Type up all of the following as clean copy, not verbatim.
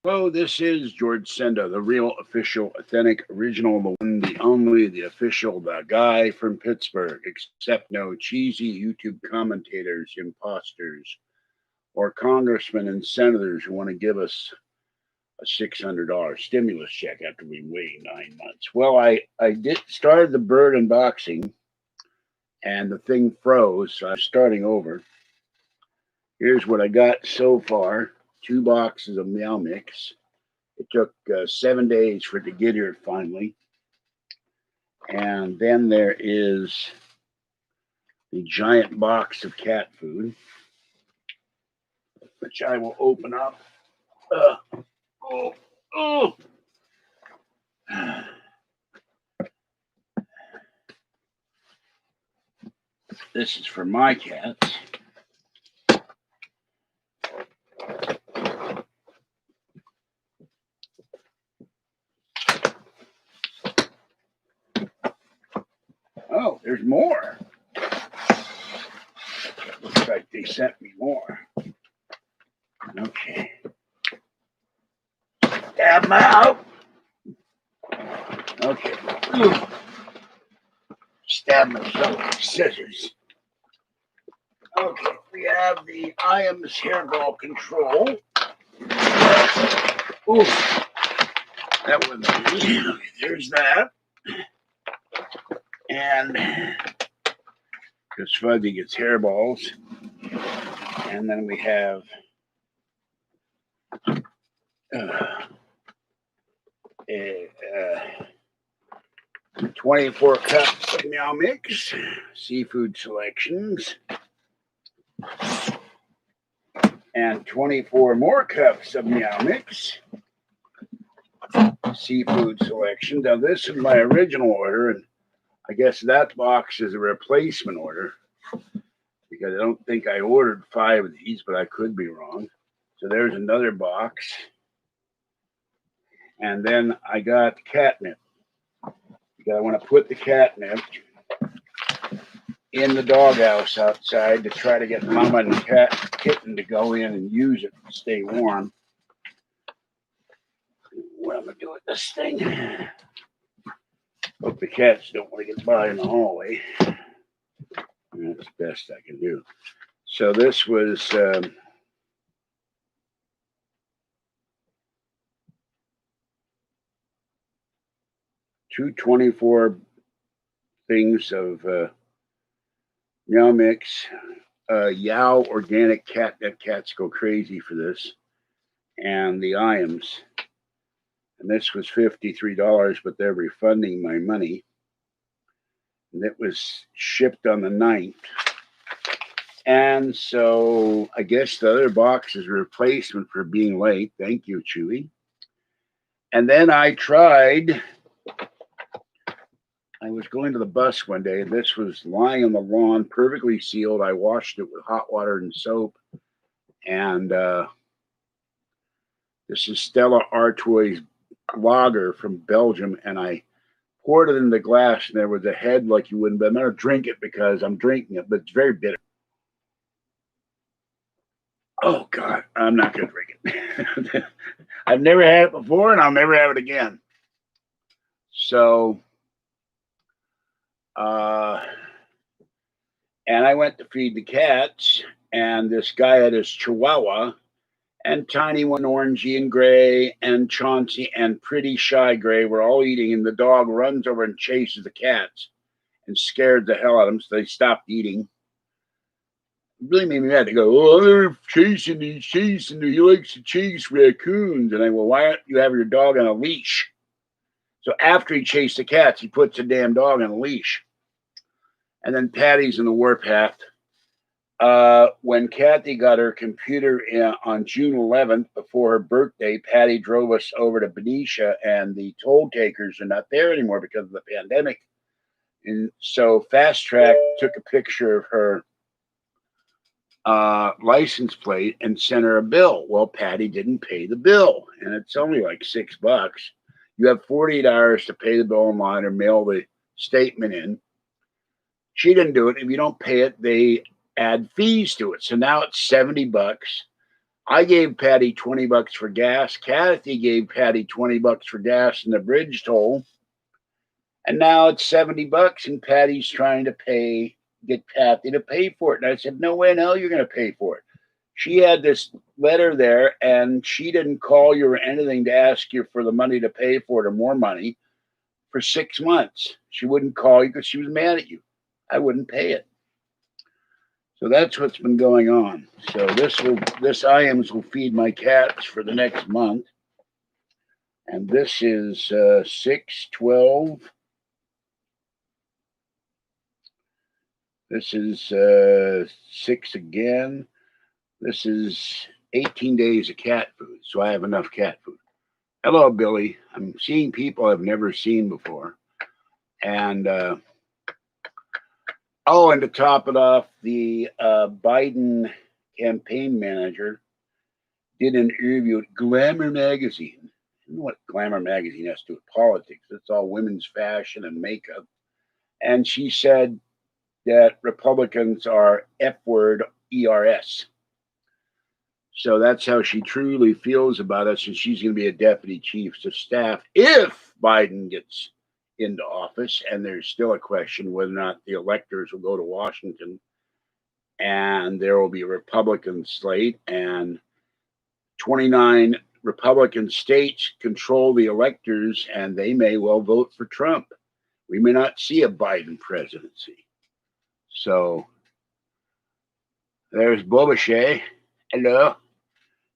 Hello, this is George Senda, the real, official, authentic, original, the one, the only, the official, the guy from Pittsburgh. Except no cheesy YouTube commentators, imposters, or congressmen and senators who want to give us a $600 stimulus check after we wait 9 months. Well, I did started the bird unboxing and the thing froze, so I'm starting over. Here's what I got so far: 2 boxes of meow mix. It took 7 days for it to get here finally. And then there is the giant box of cat food, which I will open up. Oh, oh. This is for my cats. Oh, there's more. Looks like they sent me more. Okay. Stab them out. Okay. Ooh. Stab myself with scissors. Okay, we have the IAMS hairball control. Ooh. That was okay, there's that. And because Fuzzy gets hairballs. And then we have 24 cups of meow mix, seafood selections, and 24 more cups of meow mix, seafood selection. Now, this is my original order, and I guess that box is a replacement order because I don't think I ordered 5 of these, but I could be wrong. So there's another box. And then I got catnip. Because I want to put the catnip in the doghouse outside to try to get Mama and the kitten to go in and use it to stay warm. What I'm going to do with this thing. Hope the cats don't want to get by in the hallway. That's the best I can do. So this was 224 things of meow mix. Yow organic catnip. Cats go crazy for this. And the IAMS. And this was $53, but they're refunding my money. And it was shipped on the 9th. And so I guess the other box is a replacement for being late. Thank you, Chewy. And then I was going to the bus one day, and this was lying on the lawn, perfectly sealed. I washed it with hot water and soap. And this is Stella Artois lager from Belgium, and I poured it in the glass, and there was a head like you wouldn't, but I'm going to drink it because I'm drinking it, but it's very bitter. Oh, God, I'm not going to drink it. I've never had it before, and I'll never have it again. So, and I went to feed the cats, and this guy had his Chihuahua, and Tiny One Orangey and Gray, and Chauncey and Pretty Shy Gray were all eating, and the dog runs over and chases the cats and scared the hell out of them, so they stopped eating. It really made me mad. They go, oh, they're chasing. He likes to chase raccoons. And I go, why don't you have your dog on a leash? So after he chased the cats, he puts the damn dog on a leash. And then Patty's in the warpath. When Kathy got her computer on June 11th, before her birthday, Patty drove us over to Benicia, and the toll takers are not there anymore because of the pandemic. And so Fast Track took a picture of her license plate and sent her a bill. Well, Patty didn't pay the bill, and it's only like $6. You have 48 hours to pay the bill online or mail the statement in. She didn't do it. If you don't pay it, they add fees to it. So now it's $70. I gave Patty $20 for gas. Kathy gave Patty $20 for gas in the bridge toll. And now it's $70, and Patty's trying to get Kathy to pay for it. And I said, no way in hell you're going to pay for it. She had this letter there, and she didn't call you or anything to ask you for the money to pay for it or more money for 6 months. She wouldn't call you because she was mad at you. I wouldn't pay it. So that's what's been going on. So this IAMS will feed my cats for the next month. And this is 6/12. This is 6 again. This is 18 days of cat food, so I have enough cat food. Hello, Billy. I'm seeing people I've never seen before. And, and to top it off, the Biden campaign manager did an interview at Glamour Magazine. I don't know what Glamour Magazine has to do with politics. It's all women's fashion and makeup. And she said that Republicans are F-word ERS. So that's how she truly feels about us, and she's going to be a deputy chief of staff if Biden gets into office. And there's still a question whether or not the electors will go to Washington, and there will be a Republican slate, and 29 Republican states control the electors, and they may well vote for Trump. We may not see a Biden presidency. So there's Bobachet. Hello.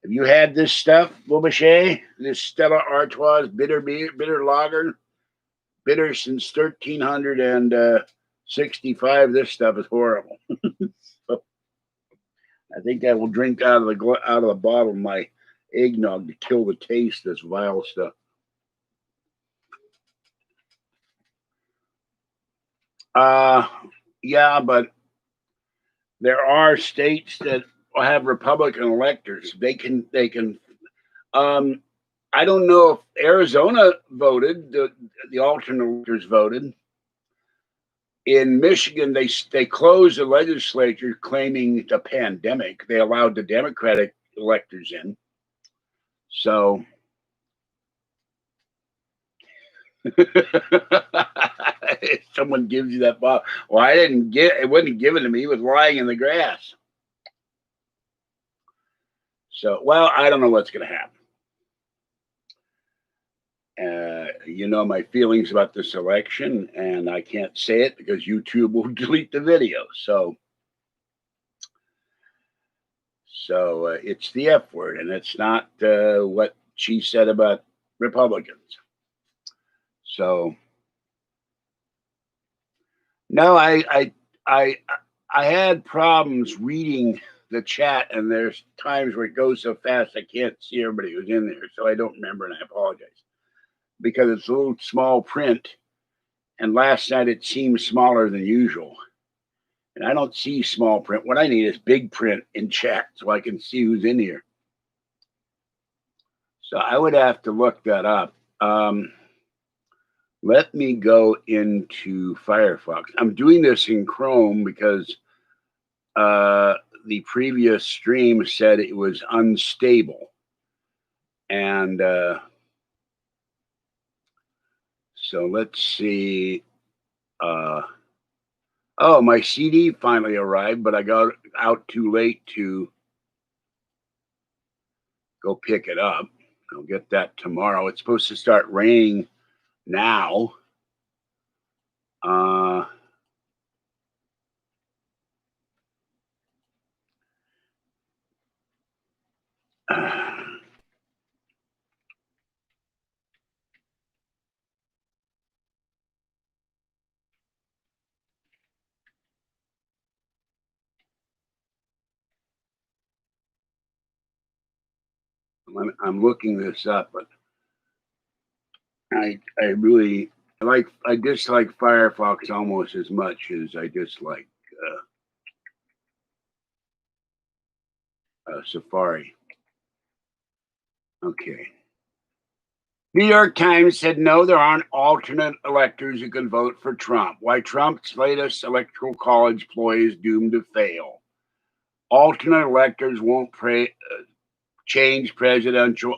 Have you had this stuff, Bobachet? This Stella Artois bitter lager? Bitter since 1365. This stuff is horrible. So I think I will drink out of the bottle of my eggnog to kill the taste of this vile stuff. Yeah, but there are states that have Republican electors. They can. I don't know if Arizona voted. The alternate electors voted. In Michigan, they closed the legislature claiming the pandemic. They allowed the Democratic electors in. So if someone gives you that bottle, well, I didn't get it. Wasn't given to me. It was lying in the grass. So, well, I don't know what's going to happen. You know my feelings about this election, and I can't say it because YouTube will delete the video. So it's the F word, and it's not what she said about Republicans. So no, I had problems reading the chat, and there's times where it goes so fast I can't see everybody who's in there, so I don't remember, and I apologize because it's a little small print. And last night it seemed smaller than usual. And I don't see small print. What I need is big print in chat so I can see who's in here. So I would have to look that up. Let me go into Firefox. I'm doing this in Chrome because the previous stream said it was unstable. And so let's see. Oh, my CD finally arrived, but I got out too late to go pick it up. I'll get that tomorrow. It's supposed to start raining now. I'm looking this up, but I dislike Firefox almost as much as I dislike Safari. Okay. New York Times said no, there aren't alternate electors who can vote for Trump. Why Trump's latest electoral college ploy is doomed to fail. Alternate electors won't change presidential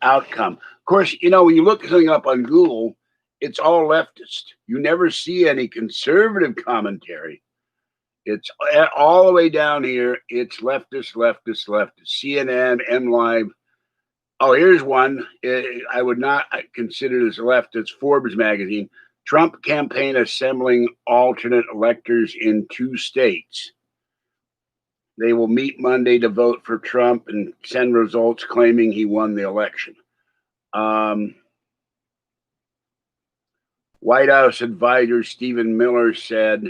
outcome. Of course, you know, when you look something up on Google, it's all leftist. You never see any conservative commentary. It's all the way down here. It's leftist, leftist, leftist. CNN, MLive. Oh, here's one. I would not consider this leftist. Forbes magazine. Trump campaign assembling alternate electors in 2 states. They will meet Monday to vote for Trump and send results claiming he won the election. White House advisor Stephen Miller said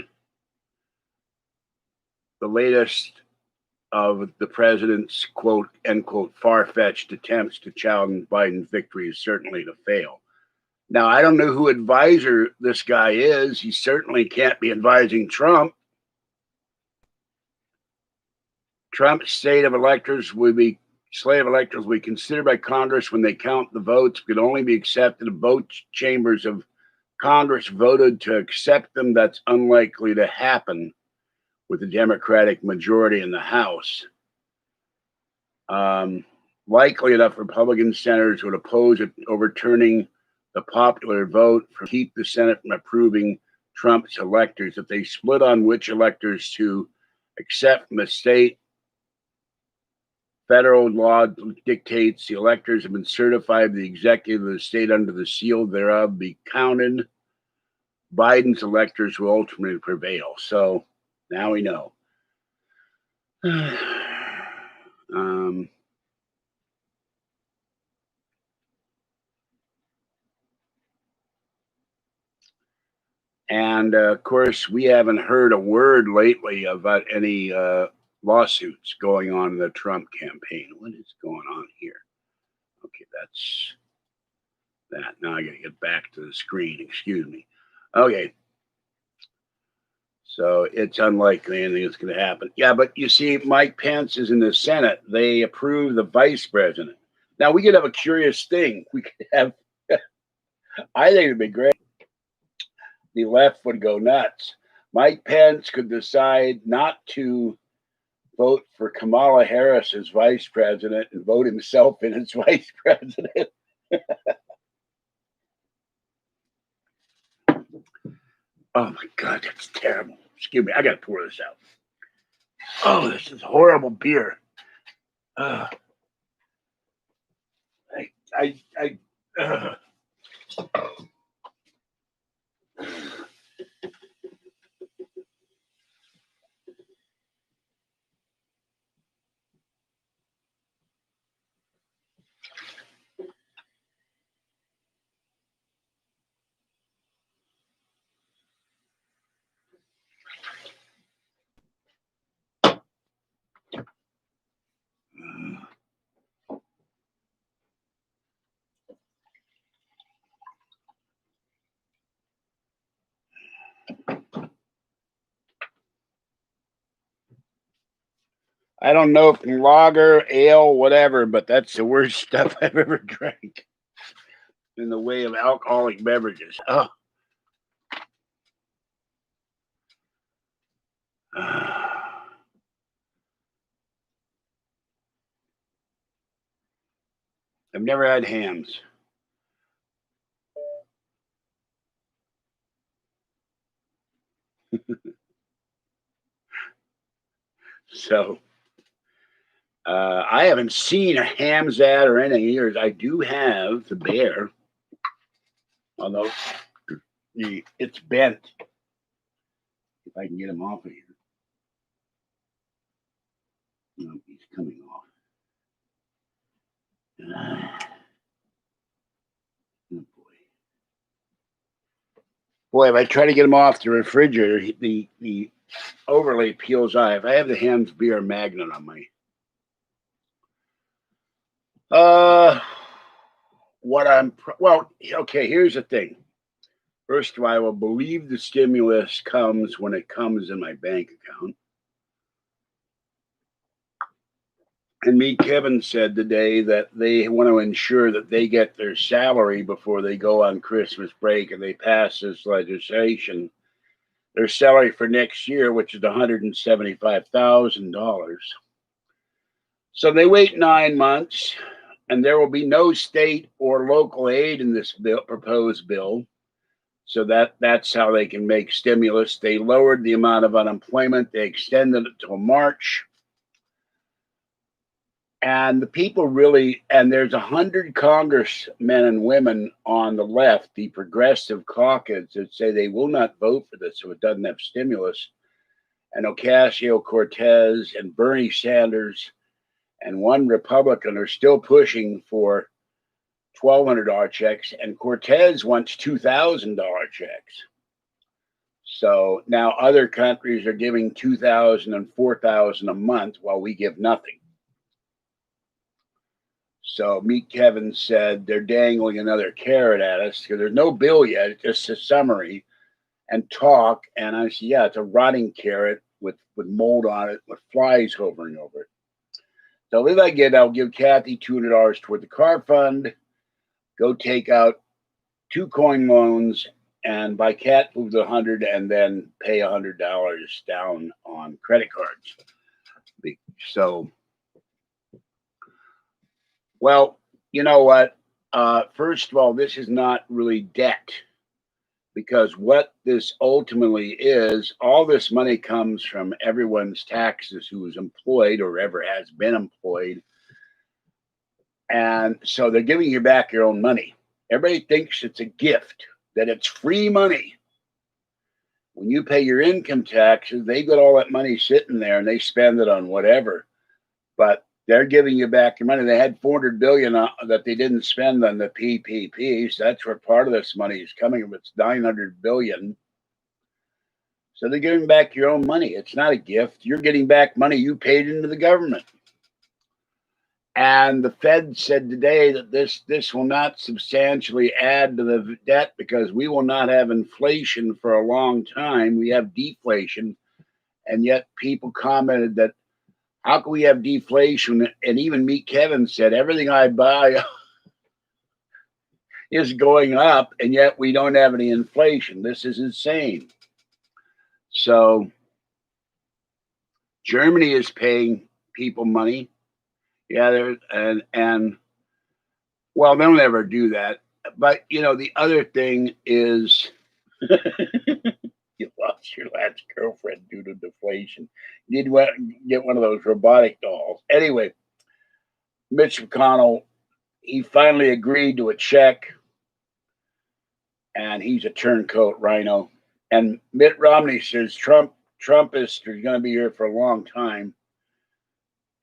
the latest of the president's quote, end quote, far-fetched attempts to challenge Biden's victory is certainly to fail. Now, I don't know who advisor this guy is. He certainly can't be advising Trump. Trump's slate of electors will be considered by Congress when they count the votes, could only be accepted if both chambers of Congress voted to accept them. That's unlikely to happen with the Democratic majority in the House. Likely enough, Republican senators would oppose it, overturning the popular vote to keep the Senate from approving Trump's electors. If they split on which electors to accept from the state, federal law dictates the electors have been certified by the executive of the state under the seal thereof be counted. Biden's electors will ultimately prevail. So now we know. And of course, we haven't heard a word lately about any lawsuits going on in the Trump campaign. What is going on here? Okay, that's that. Now I got to get back to the screen. Excuse me. Okay. So it's unlikely anything is going to happen. Yeah, but you see, Mike Pence is in the Senate. They approve the vice president. Now we could have a curious thing. We could have, I think it'd be great. The left would go nuts. Mike Pence could decide not to vote for Kamala Harris as vice president and vote himself in as vice president. Oh my God, that's terrible. Excuse me, I gotta pour this out. Oh, this is horrible beer. I don't know if lager, ale, whatever, but that's the worst stuff I've ever drank in the way of alcoholic beverages. Oh. I've never had hams. So I haven't seen a Ham's ad or anything in years. I do have the bear, although it's bent. If I can get him off of here. No, he's coming off. Oh boy, if I try to get him off the refrigerator, the overlay peels off. I have the Ham's beer magnet on my. Okay, here's the thing. First of all, I will believe the stimulus comes when it comes in my bank account. And me, Kevin said today that they want to ensure that they get their salary before they go on Christmas break and they pass this legislation. Their salary for next year, which is $175,000. So they wait 9 months, and there will be no state or local aid in this proposed bill. So that's how they can make stimulus. They lowered the amount of unemployment. They extended it till March. And the people really, and there's 100 congressmen and women on the left, the progressive caucus, that say they will not vote for this if it doesn't have stimulus. And Ocasio-Cortez and Bernie Sanders and one Republican are still pushing for $1,200 checks, and Cortez wants $2,000 checks. So now other countries are giving $2,000 and $4,000 a month while we give nothing. So Meet Kevin said they're dangling another carrot at us because there's no bill yet. It's just a summary and talk. And I said, yeah, it's a rotting carrot with mold on it, with flies hovering over it. So if I get, I'll give Kathy $200 toward the car fund, go take out 2 coin loans, and buy cat food $100, and then pay $100 down on credit cards. So, well, you know what? First of all, this is not really debt, because what this ultimately is, all this money comes from everyone's taxes who is employed or ever has been employed. And so they're giving you back your own money. Everybody thinks it's a gift, that it's free money. When you pay your income taxes, they got all that money sitting there and they spend it on whatever. But they're giving you back your money. They had $400 billion that they didn't spend on the PPP. So that's where part of this money is coming from. It's $900 billion. So they're giving back your own money. It's not a gift. You're getting back money you paid into the government. And the Fed said today that this will not substantially add to the debt because we will not have inflation for a long time. We have deflation. And yet people commented that, how can we have deflation? And even Meet Kevin said, everything I buy is going up, and yet we don't have any inflation. This is insane. So Germany is paying people money. Yeah, and well, they'll never do that. But you know, the other thing is you lost your last girlfriend due to deflation. You need to get one of those robotic dolls. Anyway, Mitch McConnell, he finally agreed to a check, and he's a turncoat rhino. And Mitt Romney says Trumpists are going to be here for a long time.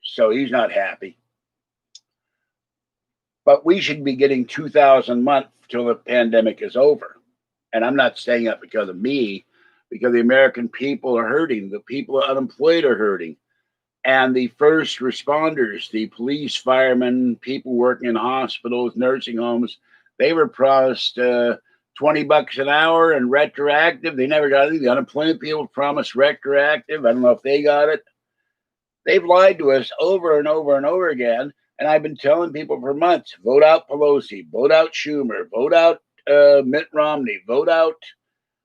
So he's not happy. But we should be getting $2,000 a month till the pandemic is over. And I'm not saying that because of me, because the American people are hurting. The people unemployed are hurting. And the first responders, the police, firemen, people working in hospitals, nursing homes, they were promised $20 an hour and retroactive. They never got it. The unemployment people promised retroactive. I don't know if they got it. They've lied to us over and over and over again. And I've been telling people for months, vote out Pelosi, vote out Schumer, vote out Mitt Romney, vote out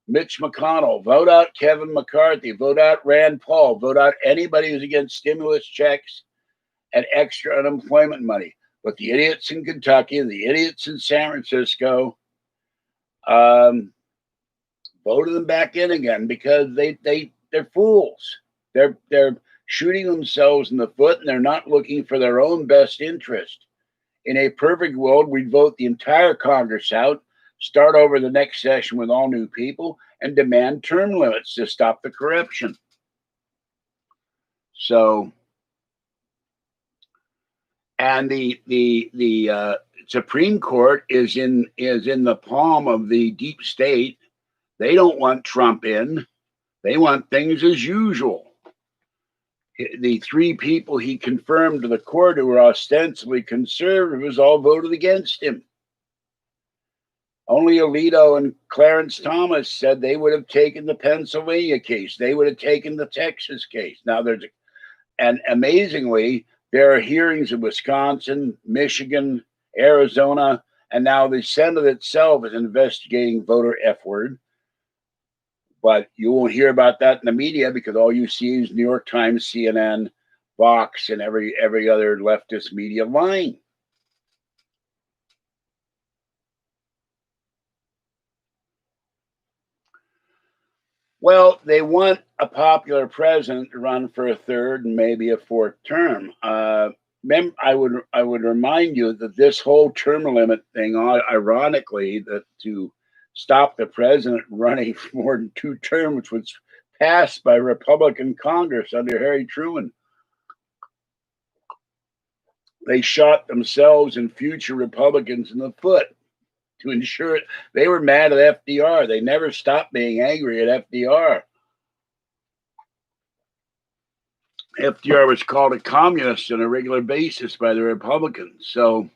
Mitch McConnell, vote out Kevin McCarthy, vote out Rand Paul, vote out anybody who's against stimulus checks and extra unemployment money. But the idiots in Kentucky and the idiots in San Francisco voted them back in again because they're fools. They're shooting themselves in the foot, and they're not looking for their own best interest. In a perfect world, we'd vote the entire Congress out, start over the next session with all new people, and demand term limits to stop the corruption. So, and the Supreme Court is in the palm of the deep state. They don't want Trump in. They want things as usual. The 3 people he confirmed to the court who were ostensibly conservatives all voted against him. Only Alito and Clarence Thomas said they would have taken the Pennsylvania case. They would have taken the Texas case. Now and amazingly, there are hearings in Wisconsin, Michigan, Arizona, and now the Senate itself is investigating voter F word. But you won't hear about that in the media because all you see is New York Times, CNN, Fox and every other leftist media lying. Well, they want a popular president to run for a third and maybe a fourth term. I would remind you that this whole term limit thing, ironically, that to stop the president running for more than two terms was passed by Republican Congress under Harry Truman. They shot themselves and future Republicans in the foot to ensure it. They were mad at FDR. They never stopped being angry at FDR. FDR was called a communist on a regular basis by the Republicans. So,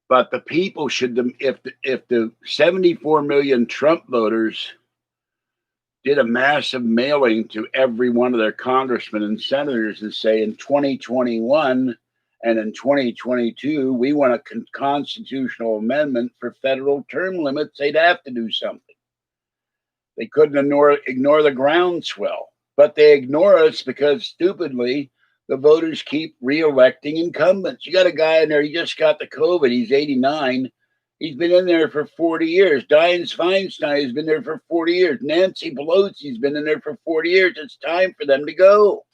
but the people should, if the 74 million Trump voters did a massive mailing to every one of their congressmen and senators and say in 2021 and in 2022, we want a constitutional amendment for federal term limits, they'd have to do something. They couldn't ignore the groundswell, but they ignore us because stupidly the voters keep reelecting incumbents. You got a guy in there, he just got the COVID, he's 89. He's been in there for 40 years. Dianne Feinstein has been there for 40 years. Nancy Pelosi's been in there for 40 years. It's time for them to go.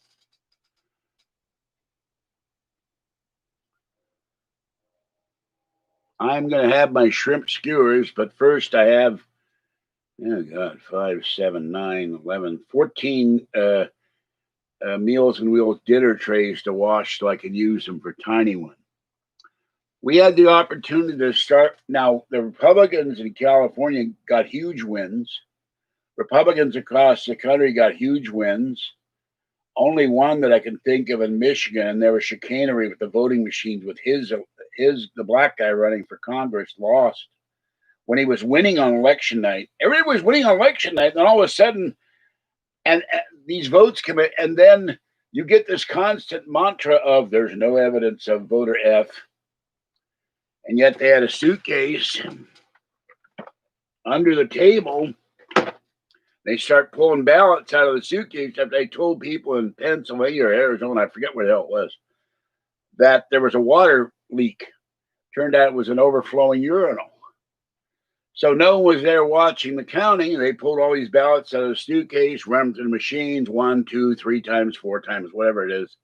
I'm going to have my shrimp skewers, but first I have, oh God, 5, 7, 9, 11, 14 Meals and Wheels dinner trays to wash so I could use them for Tiny One. We had the opportunity to start. Now, the Republicans in California got huge wins. Republicans across the country got huge wins. Only one that I can think of in Michigan, and there was chicanery with the voting machines with the black guy running for Congress lost. When he was winning on election night, everybody was winning on election night, and all of a sudden, and these votes come in, and then you get this constant mantra of there's no evidence of voter F. And yet they had a suitcase under the table. They start pulling ballots out of the suitcase after they told people in Pennsylvania or Arizona, I forget where the hell it was, that there was a water leak. Turned out it was an overflowing urinal. So no one was there watching the counting. They pulled all these ballots out of the suitcase, run them through the machines 1, 2, 3 times, 4 times, whatever it is.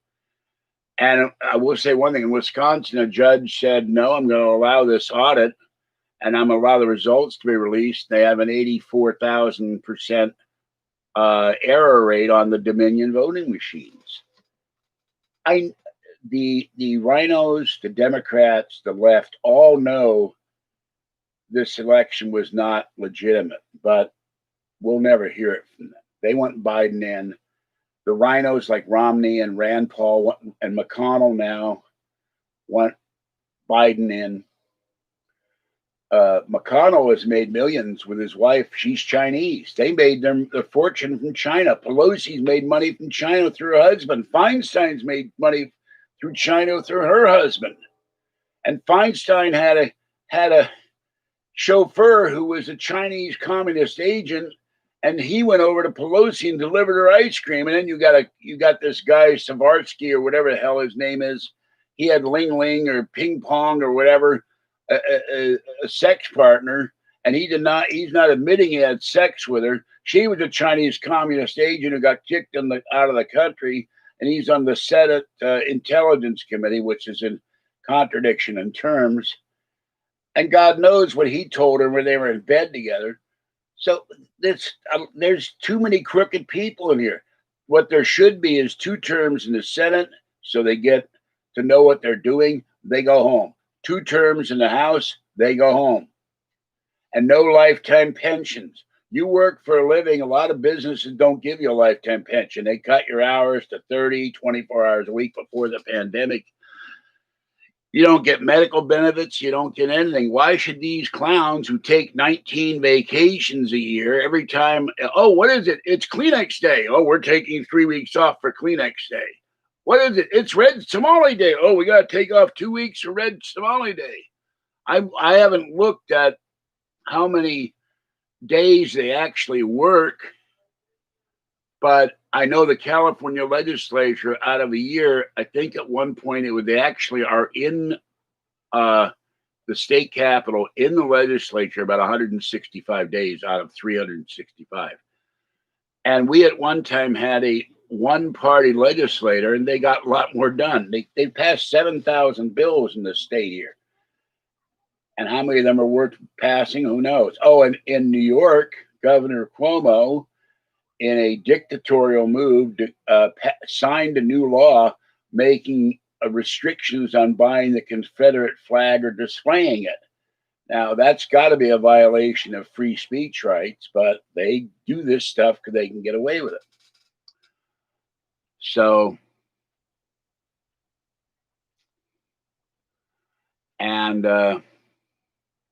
And I will say one thing, in Wisconsin, a judge said, no, I'm going to allow this audit and I'm going to allow the results to be released. They have an 84,000% error rate on the Dominion voting machines. The rhinos, the Democrats, the left all know this election was not legitimate, but we'll never hear it from them. They want Biden in. The rhinos like Romney and Rand Paul and McConnell now want Biden in. McConnell has made millions with his wife. She's Chinese. They made their fortune from China. Pelosi's made money from China through her husband. Feinstein's made money through China through her husband. And Feinstein had a chauffeur who was a Chinese communist agent, and he went over to Pelosi and delivered her ice cream. And then you got this guy Savarsky or whatever the hell his name is. He had Ling Ling or Ping Pong or whatever, a sex partner, and he's not admitting he had sex with her. She was a Chinese communist agent who got kicked out of the country, and he's on the Senate Intelligence Committee, which is in contradiction in terms. And God knows what he told her when they were in bed together. So there's too many crooked people in here. What there should be is 2 terms in the Senate, so they get to know what they're doing. They go home. 2 terms in the House, they go home. And no lifetime pensions. You work for a living, a lot of businesses don't give you a lifetime pension. They cut your hours to 30, 24 hours a week before the pandemic. You don't get medical benefits. You don't get anything. Why should these clowns who take 19 vacations a year every time? Oh, what is it? It's Kleenex Day. Oh, we're taking 3 weeks off for Kleenex Day. What is it? It's Red Somali Day. Oh, we got to take off 2 weeks for Red Somali Day. I haven't looked at how many days they actually work, but I know the California legislature, out of a year, I think at one point they actually are in uh, the state capitol, in the legislature, about 165 days out of 365. And we at one time had a one-party legislator, and they got a lot more done. They passed 7,000 bills in the state here. And how many of them are worth passing? Who knows? Oh, and in New York, Governor Cuomo, in a dictatorial move, signed a new law making restrictions on buying the Confederate flag or displaying it. Now, that's got to be a violation of free speech rights, but they do this stuff because they can get away with it. So, and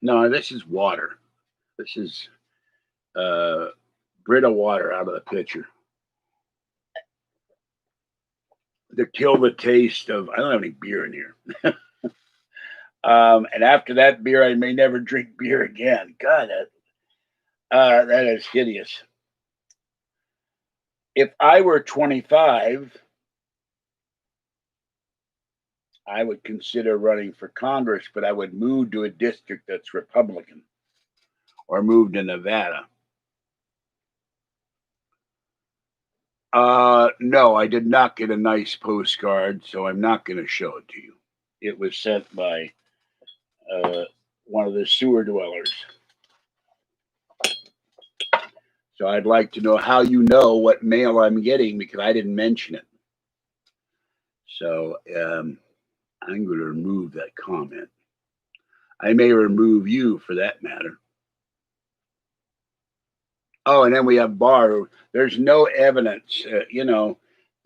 no, this is water. This is Brita water out of the pitcher to kill the taste of. I don't have any beer in here. And after that beer, I may never drink beer again. God, that is hideous. If I were 25, I would consider running for Congress, but I would move to a district that's Republican or move to Nevada. No, I did not get a nice postcard, so I'm not going to show it to you. It was sent by one of the sewer dwellers. So I'd like to know how you know what mail I'm getting, because I didn't mention it. So I'm going to remove that comment. I may remove you for that matter. Oh, and then we have Barr. There's no evidence.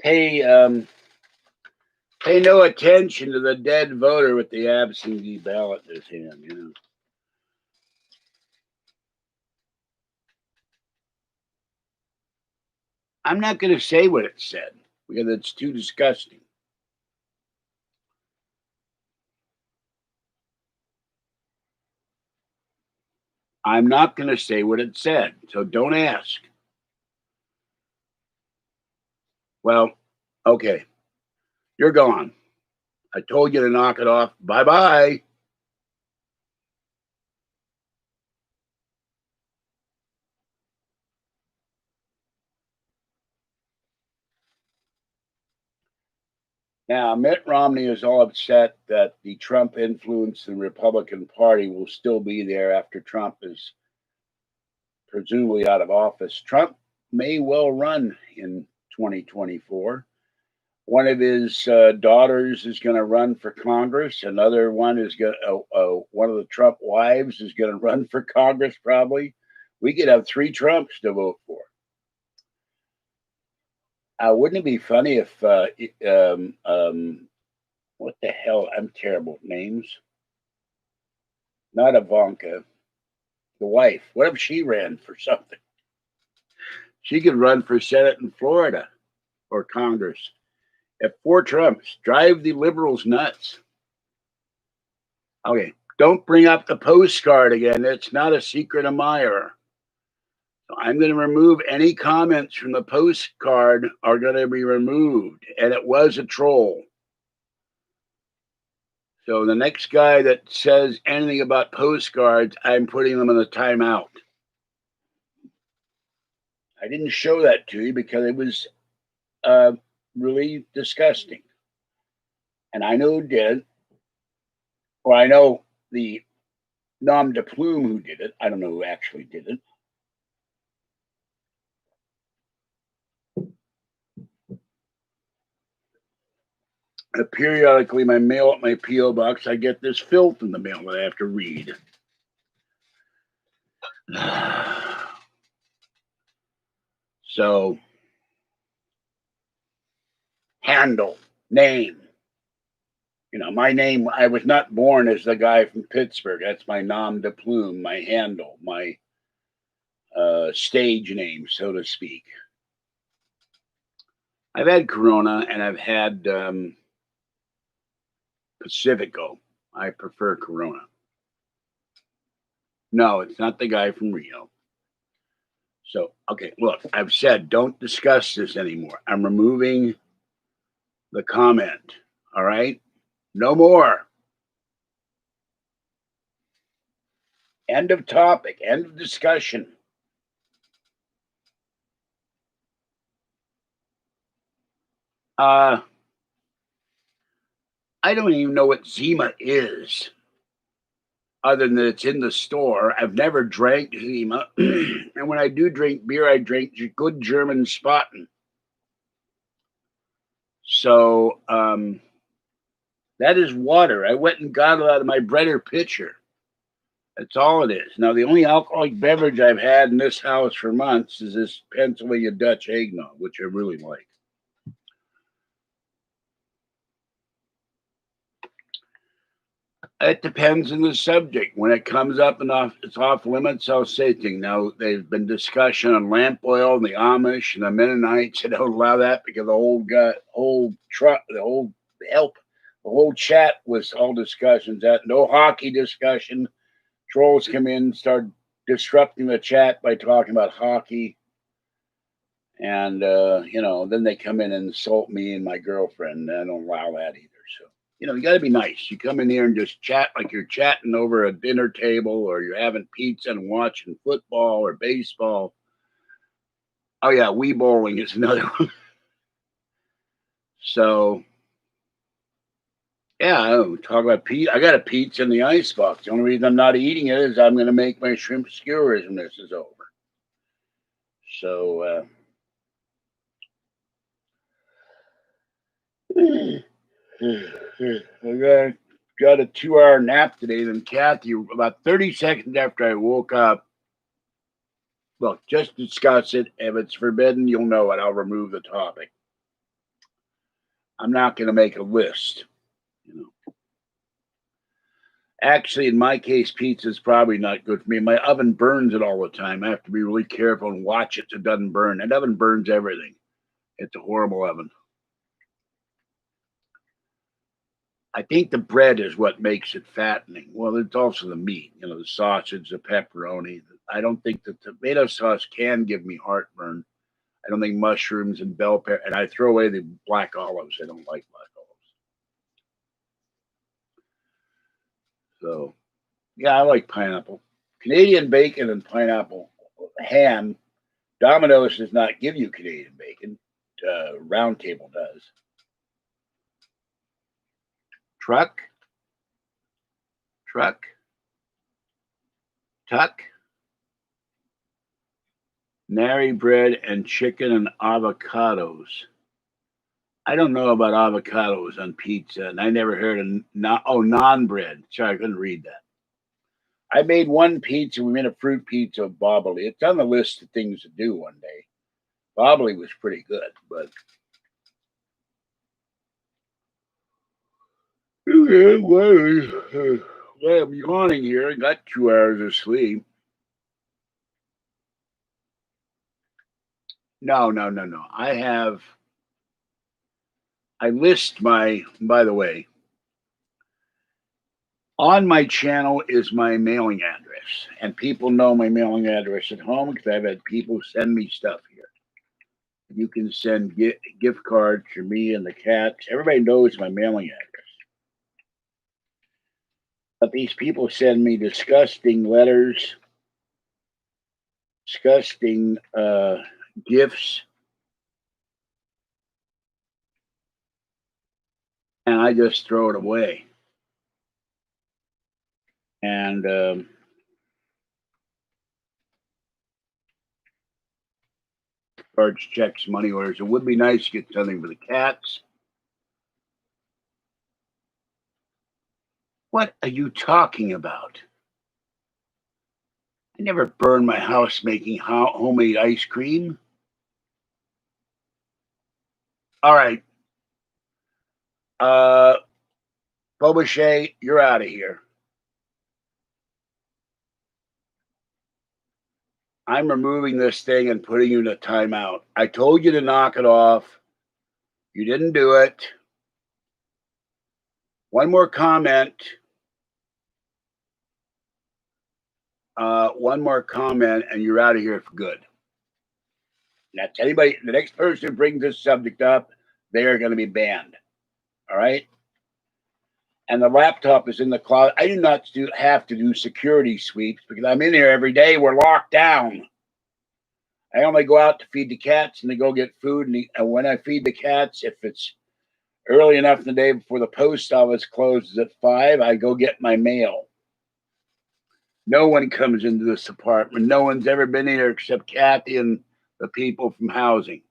Pay no attention to the dead voter with the absentee ballot in his hand. I'm not going to say what it said because it's too disgusting. I'm not going to say what it said, so don't ask. Well, okay. You're gone. I told you to knock it off. Bye-bye. Now, Mitt Romney is all upset that the Trump influence in the Republican Party will still be there after Trump is presumably out of office. Trump may well run in 2024. One of his daughters is going to run for Congress. Another one is going. One of the Trump wives is going to run for Congress. Probably, we could have 3 Trumps to vote for. Wouldn't it be funny if what the hell? I'm terrible at names. Not Ivanka, the wife. What if she ran for something? She could run for Senate in Florida or Congress. If 4 Trumps, drive the liberals nuts. Okay, don't bring up the postcard again. It's not a secret admirer. So I'm going to remove any comments from the postcard are going to be removed. And it was a troll. So the next guy that says anything about postcards, I'm putting them in the timeout. I didn't show that to you because it was really disgusting. And I know who did it. Or I know the nom de plume who did it. I don't know who actually did it. Periodically, my mail at my P.O. box, I get this filth in the mail that I have to read. So, handle, name. My name, I was not born as the guy from Pittsburgh. That's my nom de plume, my handle, my stage name, so to speak. I've had Corona and I've had Pacifico. I prefer Corona. No, it's not the guy from Rio. So, okay, look, I've said don't discuss this anymore. I'm removing the comment. All right? No more. End of topic. End of discussion. I don't even know what Zima is, other than it's in the store. I've never drank Zima. And when I do drink beer, I drink good German Spaten. So that is water. I went and got it out of my Brenner pitcher. That's all it is. Now, the only alcoholic beverage I've had in this house for months is this Pennsylvania Dutch eggnog, which I really like. It depends on the subject. When it comes up and it's off limits, I'll say things. Now, there's been discussion on lamp oil and the Amish and the Mennonites. I don't allow that because the whole chat was all discussions. That no hockey discussion. Trolls come in, start disrupting the chat by talking about hockey. And, then they come in and insult me and my girlfriend. I don't allow that either. So, you got to be nice. You come in here and just chat like you're chatting over a dinner table or you're having pizza and watching football or baseball. Oh, yeah, Wii bowling is another one. So, yeah, talk about pizza. I got a pizza in the icebox. The only reason I'm not eating it is I'm going to make my shrimp skewers when this is over. So, I got a 2-hour nap today. Then Kathy, about 30 seconds after I woke up, look, just discuss it. If it's forbidden, you'll know it. I'll remove the topic. I'm not going to make a list. Actually, in my case, pizza is probably not good for me. My oven burns it all the time. I have to be really careful and watch it so it doesn't burn. That oven burns everything. It's a horrible oven. I think the bread is what makes it fattening. Well, it's also the meat, the sausage, the pepperoni. I don't think the tomato sauce can give me heartburn. I don't think mushrooms and bell pepper, and I throw away the black olives. I don't like black olives. So, yeah, I like pineapple. Canadian bacon and pineapple ham. Domino's does not give you Canadian bacon. Round Table does. Truck, tuck, nary bread and chicken and avocados. I don't know about avocados on pizza, and I never heard of non bread. Sorry, I couldn't read that. I made one pizza. We made a fruit pizza of Bobbly. It's on the list of things to do one day. Bobbly was pretty good, but well, I'm yawning here. I got 2 hours of sleep. No. I list by the way, on my channel is my mailing address, and people know my mailing address at home because I've had people send me stuff here. You can send gift cards to me and the cats. Everybody knows my mailing address. But these people send me disgusting letters, disgusting gifts, and I just throw it away. And charge checks, money orders. It would be nice to get something for the cats. What are you talking about? I never burned my house making homemade ice cream. All right. Bobachet, you're out of here. I'm removing this thing and putting you in a timeout. I told you to knock it off. You didn't do it. One more comment. One more comment, and you're out of here for good. That's anybody. The next person who brings this subject up, they are going to be banned. All right. And the laptop is in the closet. I do not have to do security sweeps because I'm in here every day. We're locked down. I only go out to feed the cats and to go get food. And when I feed the cats, if it's early enough in the day before the post office closes at 5, I go get my mail. No one comes into this apartment. No one's ever been here except Kathy and the people from housing.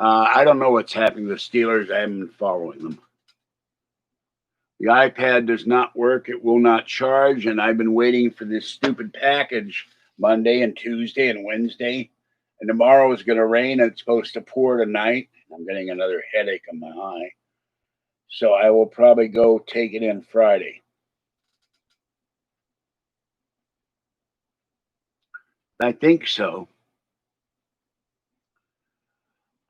I don't know what's happening to the Steelers. I haven't been following them. The iPad does not work. It will not charge. And I've been waiting for this stupid package Monday and Tuesday and Wednesday. And tomorrow is going to rain and it's supposed to pour tonight. I'm getting another headache on my eye. So I will probably go take it in Friday. I think so.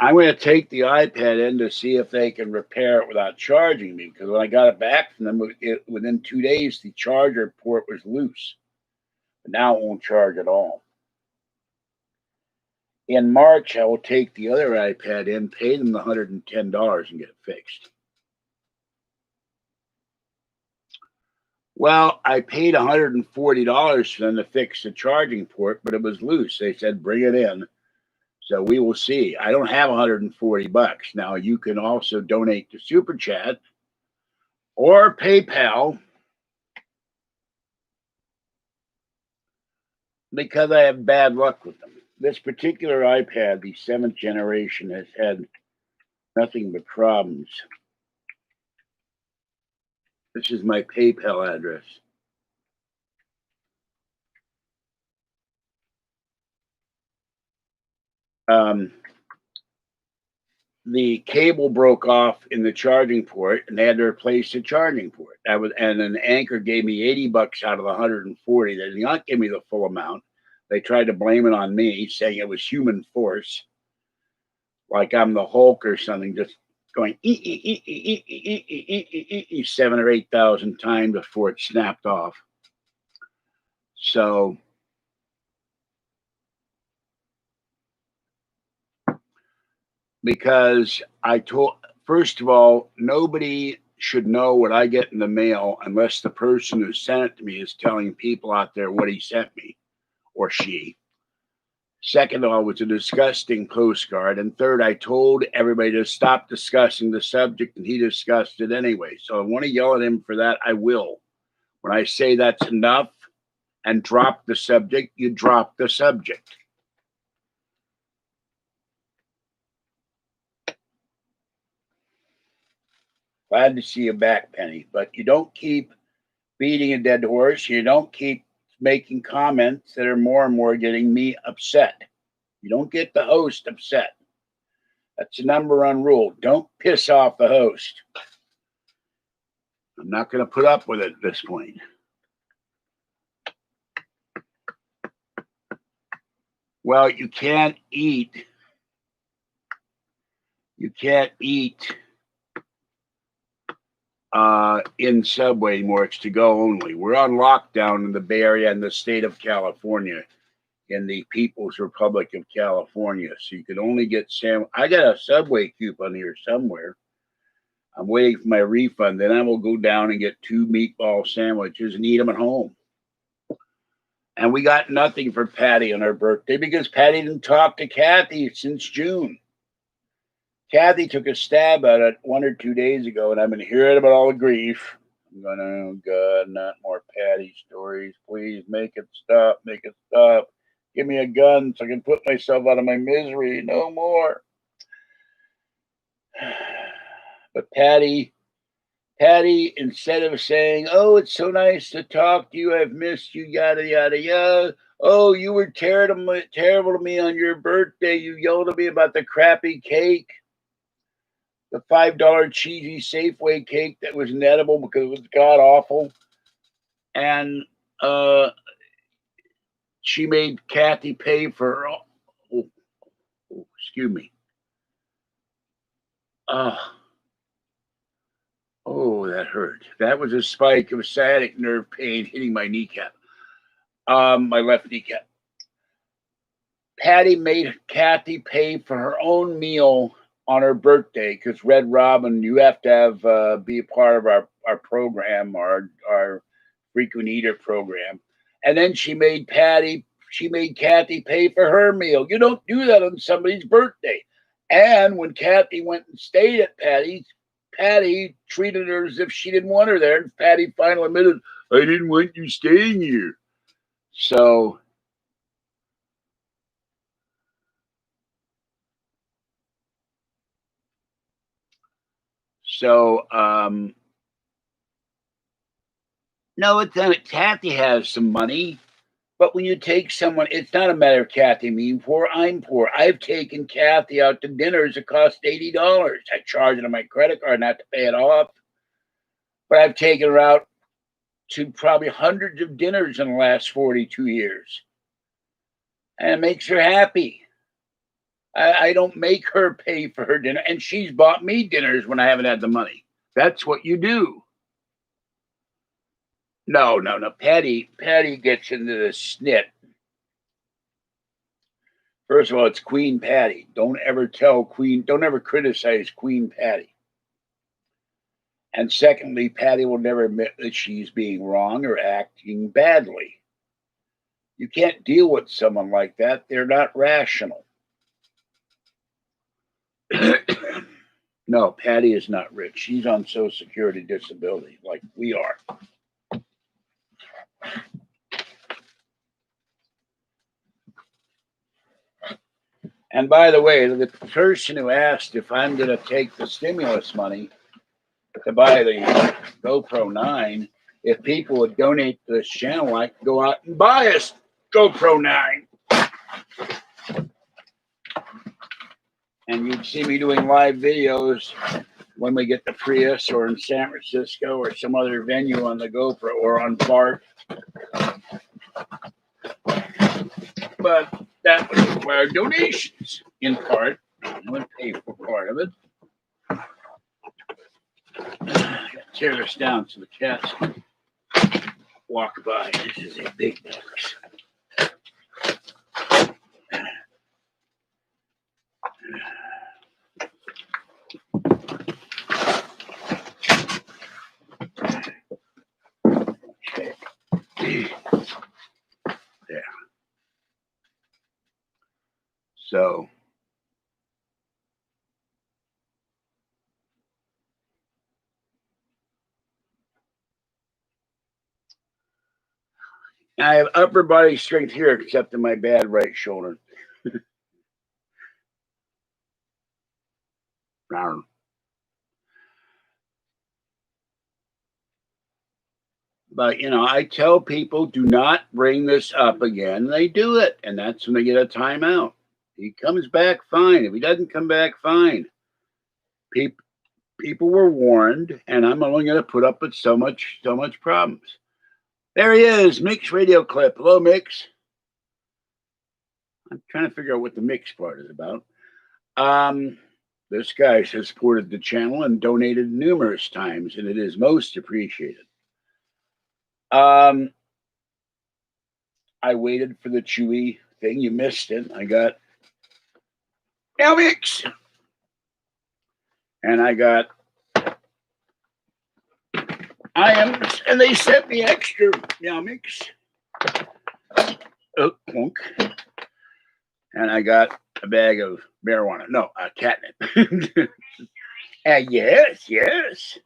I'm going to take the iPad in to see if they can repair it without charging me. Because when I got it back from them, within 2 days, the charger port was loose. But now it won't charge at all. In March, I will take the other iPad in, pay them the $110 and get it fixed. Well, I paid $140 for them to fix the charging port, but it was loose. They said, bring it in. So we will see. I don't have $140. Now, you can also donate to Super Chat or PayPal because I have bad luck with them. This particular iPad, the 7th generation, has had nothing but problems. This is my PayPal address. The cable broke off in the charging port, and they had to replace the charging port. And an Anchor gave me $80 out of the 140. They did not give me the full amount. They tried to blame it on me, saying it was human force, like I'm the Hulk or something, just going 7 or 8,000 times before it snapped off. So because first of all, nobody should know what I get in the mail unless the person who sent it to me is telling people out there what he sent me or she. Second of all, it was a disgusting postcard. And third, I told everybody to stop discussing the subject, and he discussed it anyway. So I want to yell at him for that. I will. When I say that's enough and drop the subject, you drop the subject. Glad to see you back, Penny. But you don't keep beating a dead horse. You don't keep making comments that are more and more getting me upset. You don't get the host upset. That's the number one rule. Don't piss off the host. I'm not going to put up with it at this point. Well, you can't eat. You can't eat in Subway anymore. It's to go only. We're on lockdown in the Bay Area and the state of California, in the People's Republic of California. So you can only get I got a Subway coupon here somewhere. I'm waiting for my refund. Then I will go down and get 2 meatball sandwiches and eat them at home. And we got nothing for Patty on her birthday because Patty didn't talk to Kathy since June. Kathy took a stab at it 1 or 2 days ago, and I've been hearing about all the grief. I'm going, oh, God, not more Patty stories. Please make it stop. Make it stop. Give me a gun so I can put myself out of my misery. No more. But Patty, instead of saying, oh, it's so nice to talk to you, I've missed you, yada, yada, yada. Oh, you were terrible to me on your birthday. You yelled at me about the crappy cake, the $5 cheesy Safeway cake that was inedible because it was god awful. And she made Kathy pay for, excuse me. Oh, that hurt. That was a spike of sciatic nerve pain hitting my kneecap. My left kneecap. Patty made Kathy pay for her own meal on her birthday because Red Robin, you have to have be a part of our program, our frequent eater program. And then she made Kathy pay for her meal. You don't do that on somebody's birthday. And when Kathy went and stayed at Patty's, Patty treated her as if she didn't want her there. And Patty finally admitted, I didn't want you staying here. So So, no, it's not. Kathy has some money, but when you take someone, it's not a matter of Kathy being poor. I'm poor. I've taken Kathy out to dinners that cost $80. I charge it on my credit card not to pay it off, but I've taken her out to probably hundreds of dinners in the last 42 years, and it makes her happy. I don't make her pay for her dinner, and she's bought me dinners when I haven't had the money. That's what you do. No, no, no. Patty gets into the snit. First of all, it's Queen Patty. Don't ever criticize Queen Patty. And secondly, Patty will never admit that she's being wrong or acting badly. You can't deal with someone like that. They're not rational. No, Patty is not rich. She's on Social Security disability like we are. And by the way, the person who asked if I'm going to take the stimulus money to buy the GoPro 9, if people would donate to this channel, I could go out and buy a GoPro 9. And you'd see me doing live videos when we get the Prius or in San Francisco or some other venue on the GoPro or on Burgh. But that would require donations in part. I would pay for part of it. Tear this down so the cats can walk by. This is a big box. Okay. There. So I have upper body strength here except in my bad right shoulder. But I tell people do not bring this up again. They do it, and that's when they get a timeout. He comes back fine. If he doesn't come back fine, people were warned, and I'm only going to put up with so much problems. There he is, Mix radio clip. Hello, Mix. I'm trying to figure out what the mix part is about. This guy has supported the channel and donated numerous times, and it is most appreciated. I waited for the Chewy thing. You missed it. I got Meow Mix. And I got and they sent me extra Meow Mix. Oh, clunk. And I got a bag of marijuana. No, catnip. Yes, yes.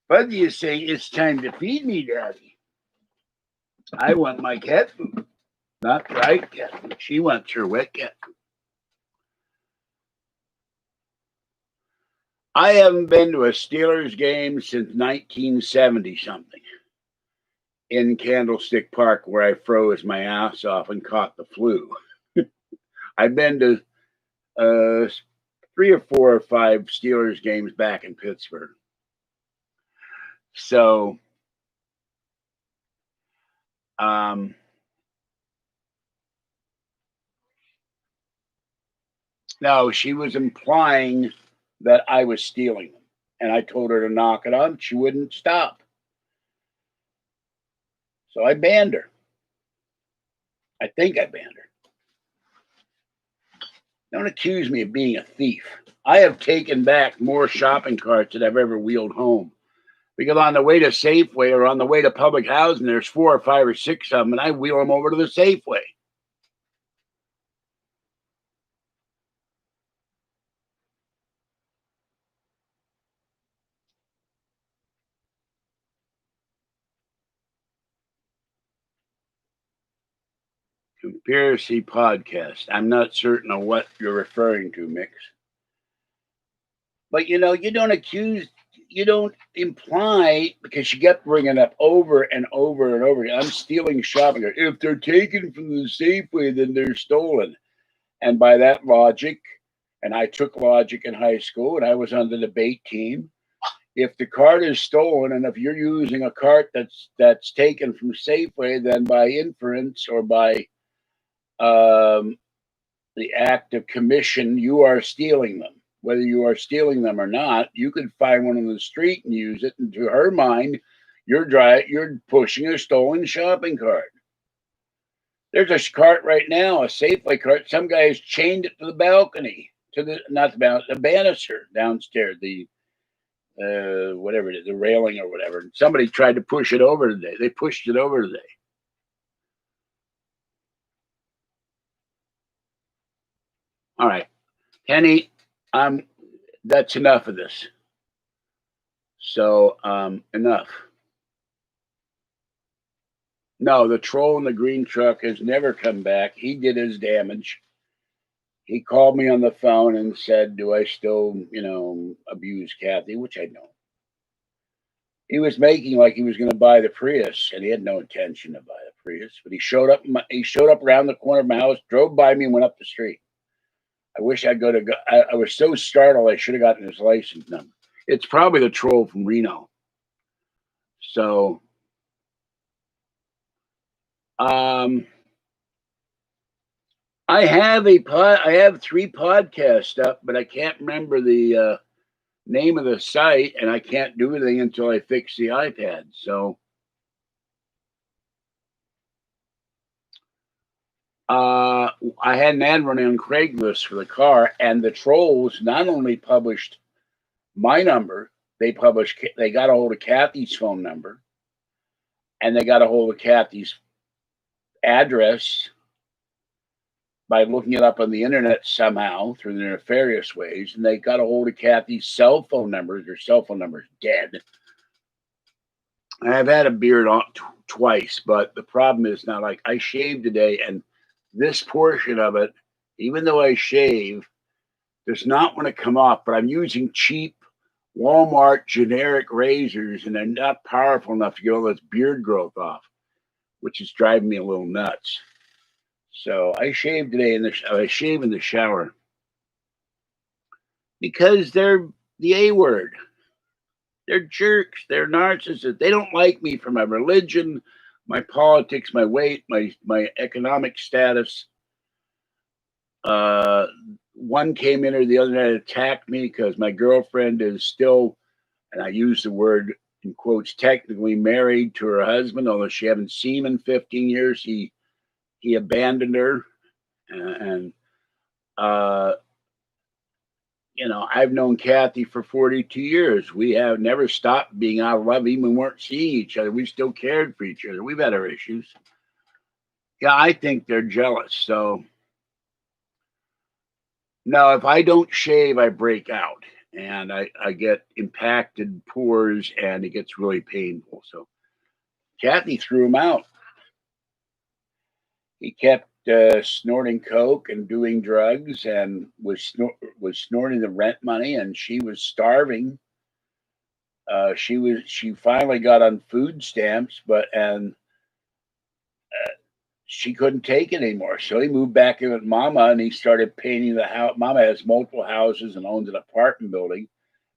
Fuzzy is saying it's time to feed me, Daddy. I want my cat food, not dried cat food. She wants her wet cat food. I haven't been to a Steelers game since 1970 something in Candlestick Park, where I froze my ass off and caught the flu. I've been to 3 or 4 or 5 Steelers games back in Pittsburgh. So, no, she was implying that I was stealing them, and I told her to knock it on. She wouldn't stop. So I banned her. I think I banned her. Don't accuse me of being a thief. I have taken back more shopping carts than I've ever wheeled home. Because on the way to Safeway or on the way to public housing, there's 4 or 5 or 6 of them, and I wheel them over to the Safeway. Conspiracy podcast. I'm not certain of what you're referring to, Mix. But you don't imply, because you kept bringing up over and over and over again. I'm stealing shopping. If they're taken from the Safeway, then they're stolen. And by that logic, and I took logic in high school, and I was on the debate team. If the cart is stolen, and if you're using a cart that's taken from Safeway, then by inference or by the act of commission, you are stealing them. Whether you are stealing them or not, you could find one on the street and use it. And to her mind, you're pushing a stolen shopping cart. There's a cart right now, a Safeway cart. Some guy has chained it to the balcony, the banister downstairs, the whatever it is, the railing or whatever. And somebody tried to push it over today. They pushed it over today. All right, Kenny, that's enough of this. So enough. No, the troll in the green truck has never come back. He did his damage. He called me on the phone and said, "Do I still, abuse Kathy?" Which I don't. He was making like he was going to buy the Prius, and he had no intention to buy the Prius. But he showed up. He showed up around the corner of my house, drove by me, and went up the street. I wish I'd go to. I was so startled. I should have gotten his license number. It's probably the troll from Reno. So, I have 3 podcasts up, but I can't remember the name of the site, and I can't do anything until I fix the iPad. So, I had an ad running on Craigslist for the car, and the trolls not only published my number, they got a hold of Kathy's phone number, and they got a hold of Kathy's address by looking it up on the internet somehow through the nefarious ways, and they got a hold of Kathy's cell phone numbers. Her cell phone number is dead. I've had a beard twice, but the problem is now, like, I shaved today, and this portion of it, even though I shave, does not want to come off. But I'm using cheap Walmart generic razors, and they're not powerful enough to get all this beard growth off, which is driving me a little nuts. So I shaved today, I shave in the shower because they're the A word. They're jerks. They're narcissists. They don't like me for my religion, my politics, my weight, my economic status. One came in here the other night, attacked me because my girlfriend is still, and I use the word in quotes, technically married to her husband, although she haven't seen him in 15 years. He abandoned her, and I've known Kathy for 42 years. We have never stopped being out of love, even when we weren't seeing each other. We still cared for each other. We've had our issues. Yeah, I think they're jealous. So, no, if I don't shave, I break out, and I get impacted pores, and it gets really painful. So, Kathy threw him out. He kept snorting coke and doing drugs, and was snorting the rent money, and she was starving. She finally got on food stamps, and she couldn't take it anymore. So he moved back in with Mama, and he started painting the house. Mama has multiple houses and owns an apartment building.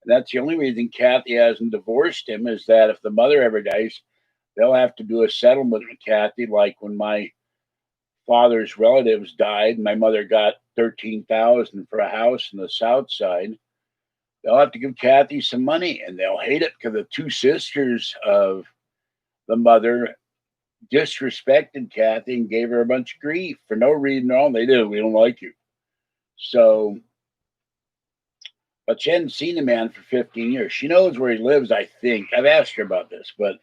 And that's the only reason Kathy hasn't divorced him, is that if the mother ever dies, they'll have to do a settlement with Kathy, like when my father's relatives died. My mother got $13,000 for a house in the South Side. They'll have to give Kathy some money, and they'll hate it because the 2 sisters of the mother disrespected Kathy and gave her a bunch of grief for no reason at all. They do. We don't like you. So, but she hadn't seen the man for 15 years. She knows where he lives, I think. I've asked her about this, but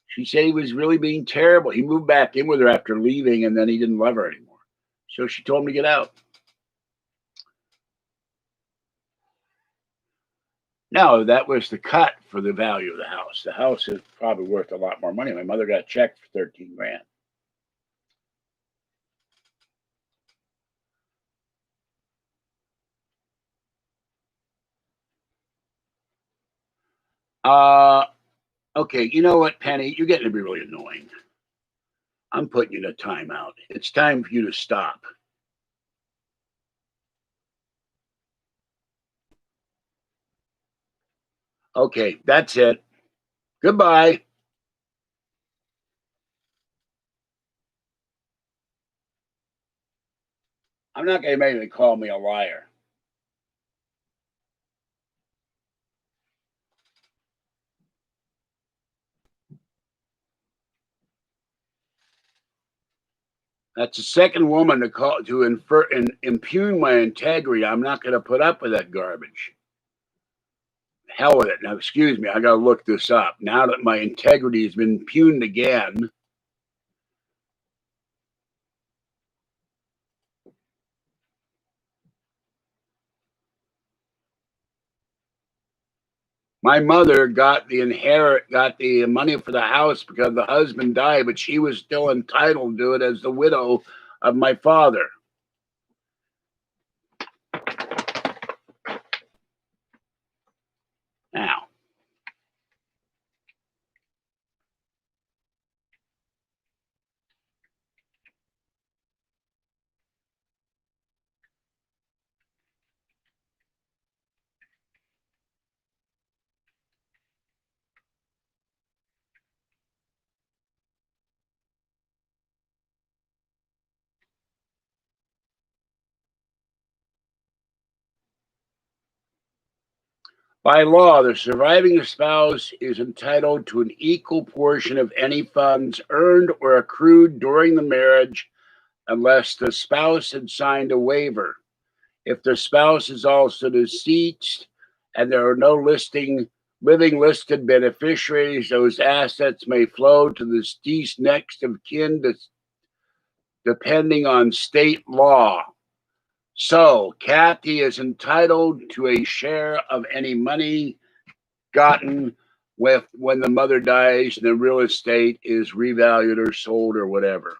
she said he was really being terrible. He moved back in with her after leaving, and then he didn't love her anymore. So she told him to get out. No, that was the cut for the value of the house. The house is probably worth a lot more money. My mother got checked for 13 grand. Okay, you know what, Penny? You're getting to be really annoying. I'm putting you in a timeout. It's time for you to stop. Okay, that's it. Goodbye. I'm not going to make you call me a liar. That's the second woman to call to impugn my integrity. I'm not going to put up with that garbage. Hell with it. Now, excuse me, I got to look this up. Now that my integrity has been impugned again, my mother got the money for the house because the husband died, but she was still entitled to it as the widow of my father. Now, by law, the surviving spouse is entitled to an equal portion of any funds earned or accrued during the marriage unless the spouse had signed a waiver. If the spouse is also deceased and there are no living listed beneficiaries, those assets may flow to the deceased next of kin depending on state law. So, Kathy is entitled to a share of any money gotten when the mother dies and the real estate is revalued or sold or whatever.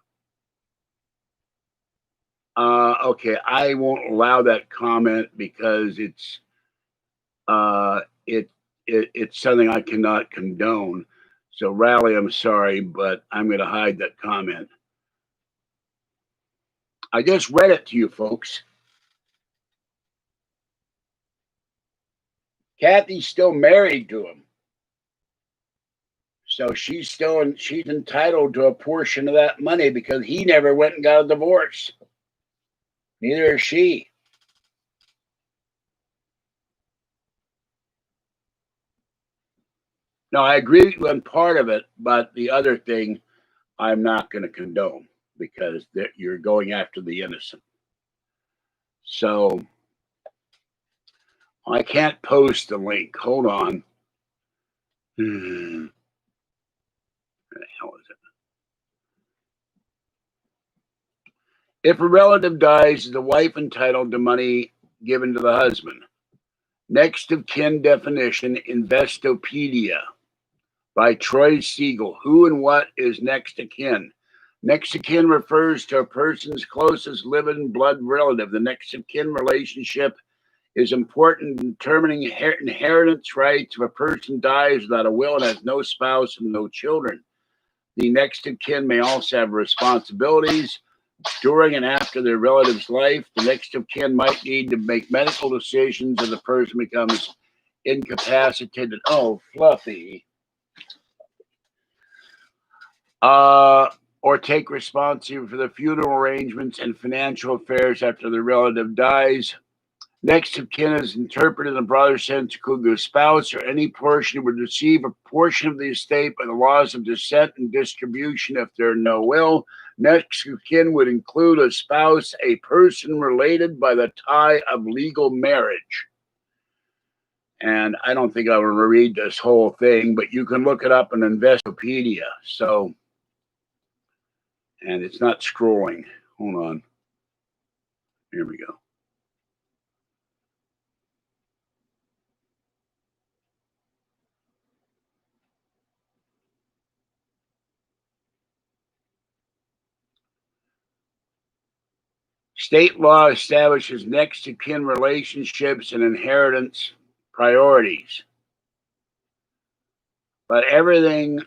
Okay, I won't allow that comment because it's it's something I cannot condone. So, Rally, I'm sorry, but I'm going to hide that comment. I just read it to you, folks. Kathy's still married to him, so she's entitled to a portion of that money because he never went and got a divorce. Neither is she. No, I agree on part of it, but the other thing I'm not going to condone because you're going after the innocent. So I can't post the link. Hold on. Where the hell is it? If a relative dies, is the wife entitled to money given to the husband? Next of kin definition, Investopedia by Troy Siegel. Who and what is next of kin? Next of kin refers to a person's closest living blood relative. The next of kin relationship is important in determining inheritance rights if a person dies without a will and has no spouse and no children. The next of kin may also have responsibilities during and after their relative's life. The next of kin might need to make medical decisions if the person becomes incapacitated. Oh, Fluffy. Or take responsibility for the funeral arrangements and financial affairs after the relative dies. Next of kin is interpreted in the broader sense to include the spouse or any portion who would receive a portion of the estate by the laws of descent and distribution if there are no will. Next of kin would include a spouse, a person related by the tie of legal marriage. And I don't think I will read this whole thing, but you can look it up in Investopedia. So, and it's not scrolling. Hold on. Here we go. State law establishes next of kin relationships and inheritance priorities. But everything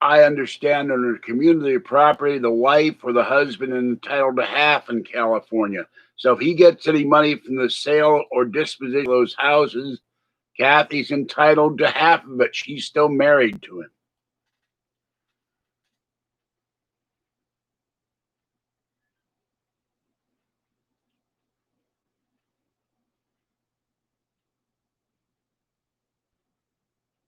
I understand under community property, the wife or the husband is entitled to half in California. So if he gets any money from the sale or disposition of those houses, Kathy's entitled to half of it. She's still married to him.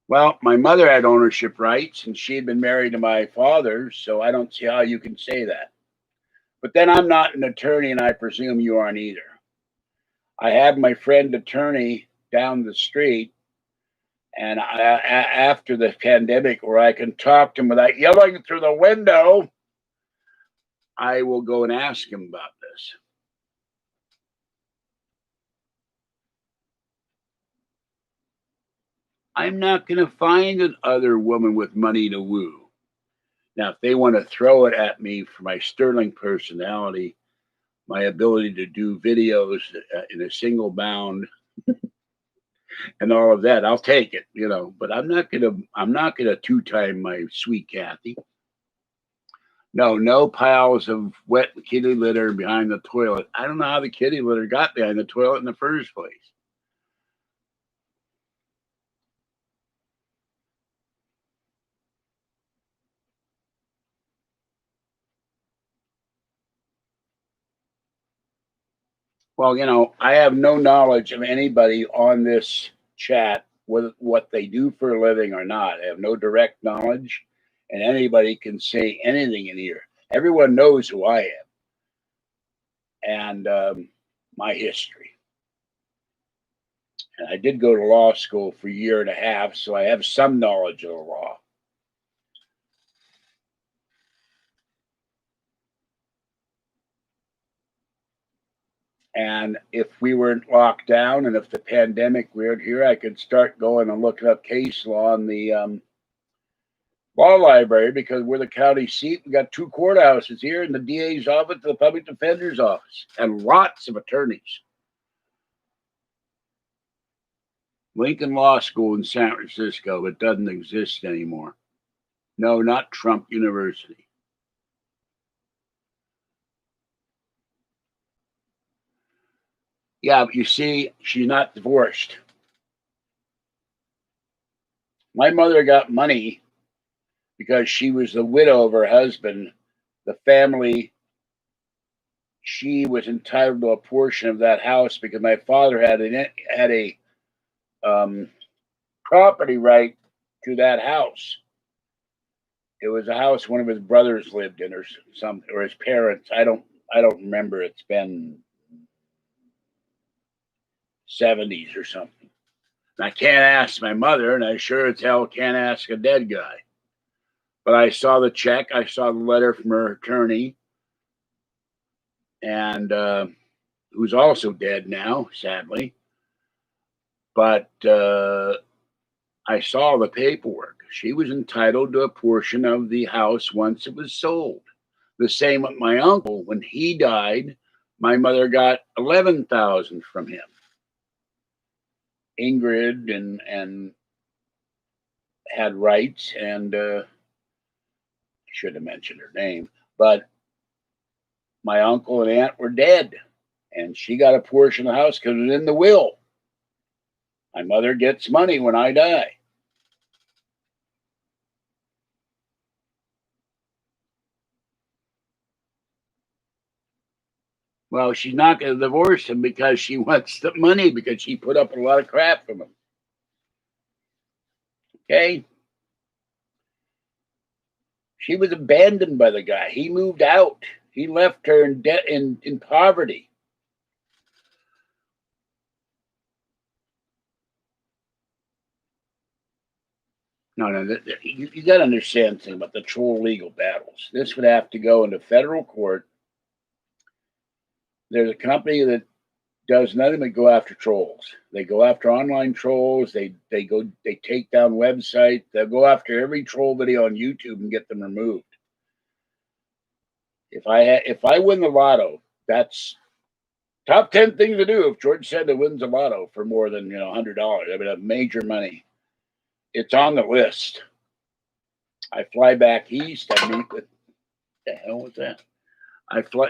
Well, my mother had ownership rights and she had been married to my father, so I don't see how you can say that. But then I'm not an attorney, and I presume you aren't either. I have my friend attorney down the street, and after the pandemic, where I can talk to him without yelling through the window, I will go and ask him about this. I'm not going to find another woman with money to woo. Now, if they want to throw it at me for my sterling personality, my ability to do videos in a single bound, and all of that, I'll take it, But I'm not gonna two-time my sweet Kathy. No piles of wet kitty litter behind the toilet. I don't know how the kitty litter got behind the toilet in the first place. Well, I have no knowledge of anybody on this chat, whether what they do for a living or not. I have no direct knowledge, and anybody can say anything in here. Everyone knows who I am and my history. And I did go to law school for a year and a half, so I have some knowledge of the law. And if we weren't locked down and if the pandemic weren't here, I could start going and looking up case law in the law library, because we're the county seat. We got 2 courthouses here, and the DA's office, the public defender's office, and lots of attorneys. Lincoln Law School in San Francisco. It doesn't exist anymore. No, not Trump University. Yeah, but you see, she's not divorced. My mother got money because she was the widow of her husband. The family, she was entitled to a portion of that house because my father had a property right to that house. It was a house one of his brothers lived in, or his parents. I don't remember. It's been 70s or something. And I can't ask my mother, and I sure as hell can't ask a dead guy. But I saw the check. I saw the letter from her attorney, and who's also dead now, sadly. But I saw the paperwork. She was entitled to a portion of the house once it was sold. The same with my uncle. When he died, my mother got 11,000 from him. Ingrid and had rights, and should have mentioned her name, but my uncle and aunt were dead, and she got a portion of the house because it was in the will. My mother gets money when I die. Well, she's not going to divorce him because she wants the money because she put up a lot of crap from him. Okay? She was abandoned by the guy. He moved out. He left her in debt in poverty. No, you got to understand something about the troll legal battles. This would have to go into federal court. There's a company that does nothing but go after trolls. They go after online trolls. They take down websites. They'll go after every troll video on YouTube and get them removed. If I win the lotto, that's top 10 things to do. If George Senda wins the lotto for more than $100, I mean, a major money, it's on the list. I fly back east. I meet with the hell was that?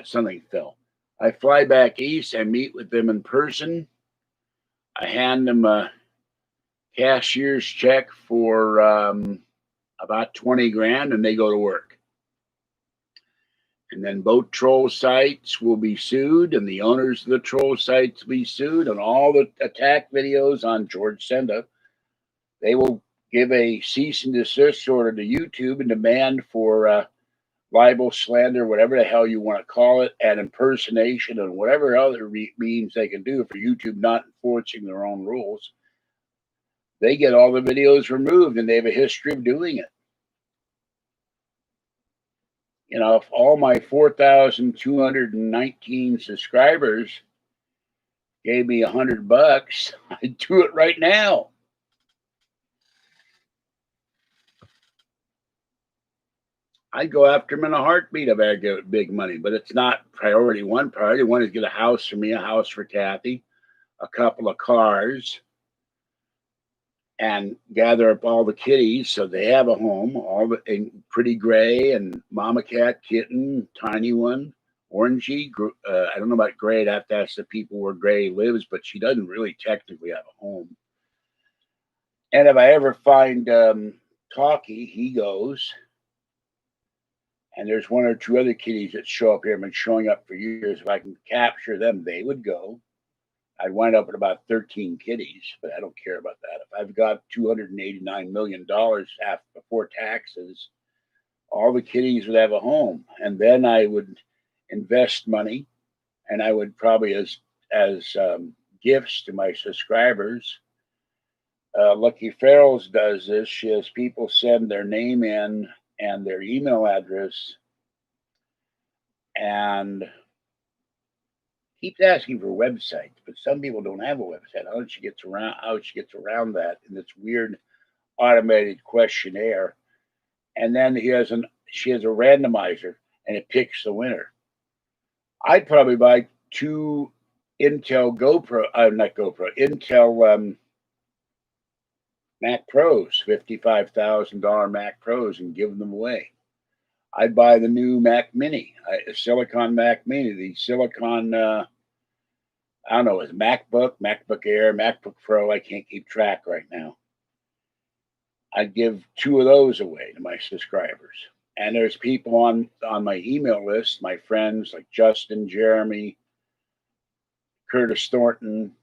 Something fell. I fly back east. I meet with them in person. I hand them a cashier's check for about 20 grand, and they go to work. And then both troll sites will be sued, and the owners of the troll sites will be sued, and all the attack videos on George Senda, they will give a cease and desist order to YouTube and demand for libel, slander, whatever the hell you want to call it, and impersonation, and whatever other means they can do for YouTube not enforcing their own rules. They get all the videos removed, and they have a history of doing it. If all my 4,219 subscribers gave me $100, I'd do it right now. I'd go after him in a heartbeat if I get big money, but it's not priority one. Priority one is get a house for me, a house for Kathy, a couple of cars, and gather up all the kitties so they have a home. And Pretty Gray and Mama Cat, Kitten, Tiny One, Orangey. I don't know about Gray. I'd have to ask the people where Gray lives, but she doesn't really technically have a home. And if I ever find Talkie, he goes. And there's one or two other kitties that show up here. I've been showing up for years. If I can capture them, they would go. I'd wind up with about 13 kitties, but I don't care about that. If I've got $289 million before taxes, all the kitties would have a home. And then I would invest money, and I would probably as gifts to my subscribers. Lucky Farrell's does this. She has people send their name in and their email address, and keeps asking for websites, but some people don't have a website. How she gets around that in this weird automated questionnaire, and then she has a randomizer, and it picks the winner. I'd probably buy two Intel Intel Mac Pros, $55,000 Mac Pros, and give them away. I'd buy the new Mac Mini, a Silicon Mac Mini, the Silicon, I don't know, it's MacBook Air, MacBook Pro. I can't keep track right now. I'd give two of those away to my subscribers. And there's people on my email list, my friends like Justin, Jeremy, Curtis Thornton,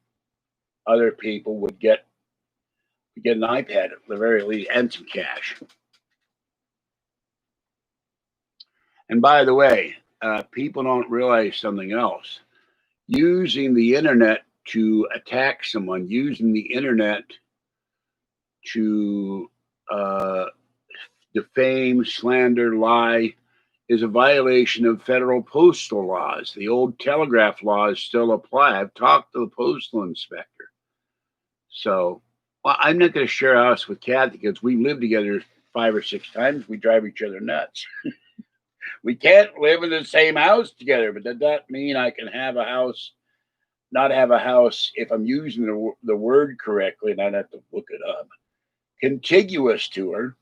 other people would get an iPad at the very least and some cash. And by the way, people don't realize something else. Using the internet to attack someone, using the internet to defame, slander, lie, is a violation of federal postal laws. The old telegraph laws still apply. I've talked to the postal inspector. So, well, I'm not going to share a house with Kathy because we live together 5 or 6 times. We drive each other nuts. We can't live in the same house together, but does that mean I can have a house, not have a house, if I'm using the word correctly, and I'd have to look it up, contiguous to her?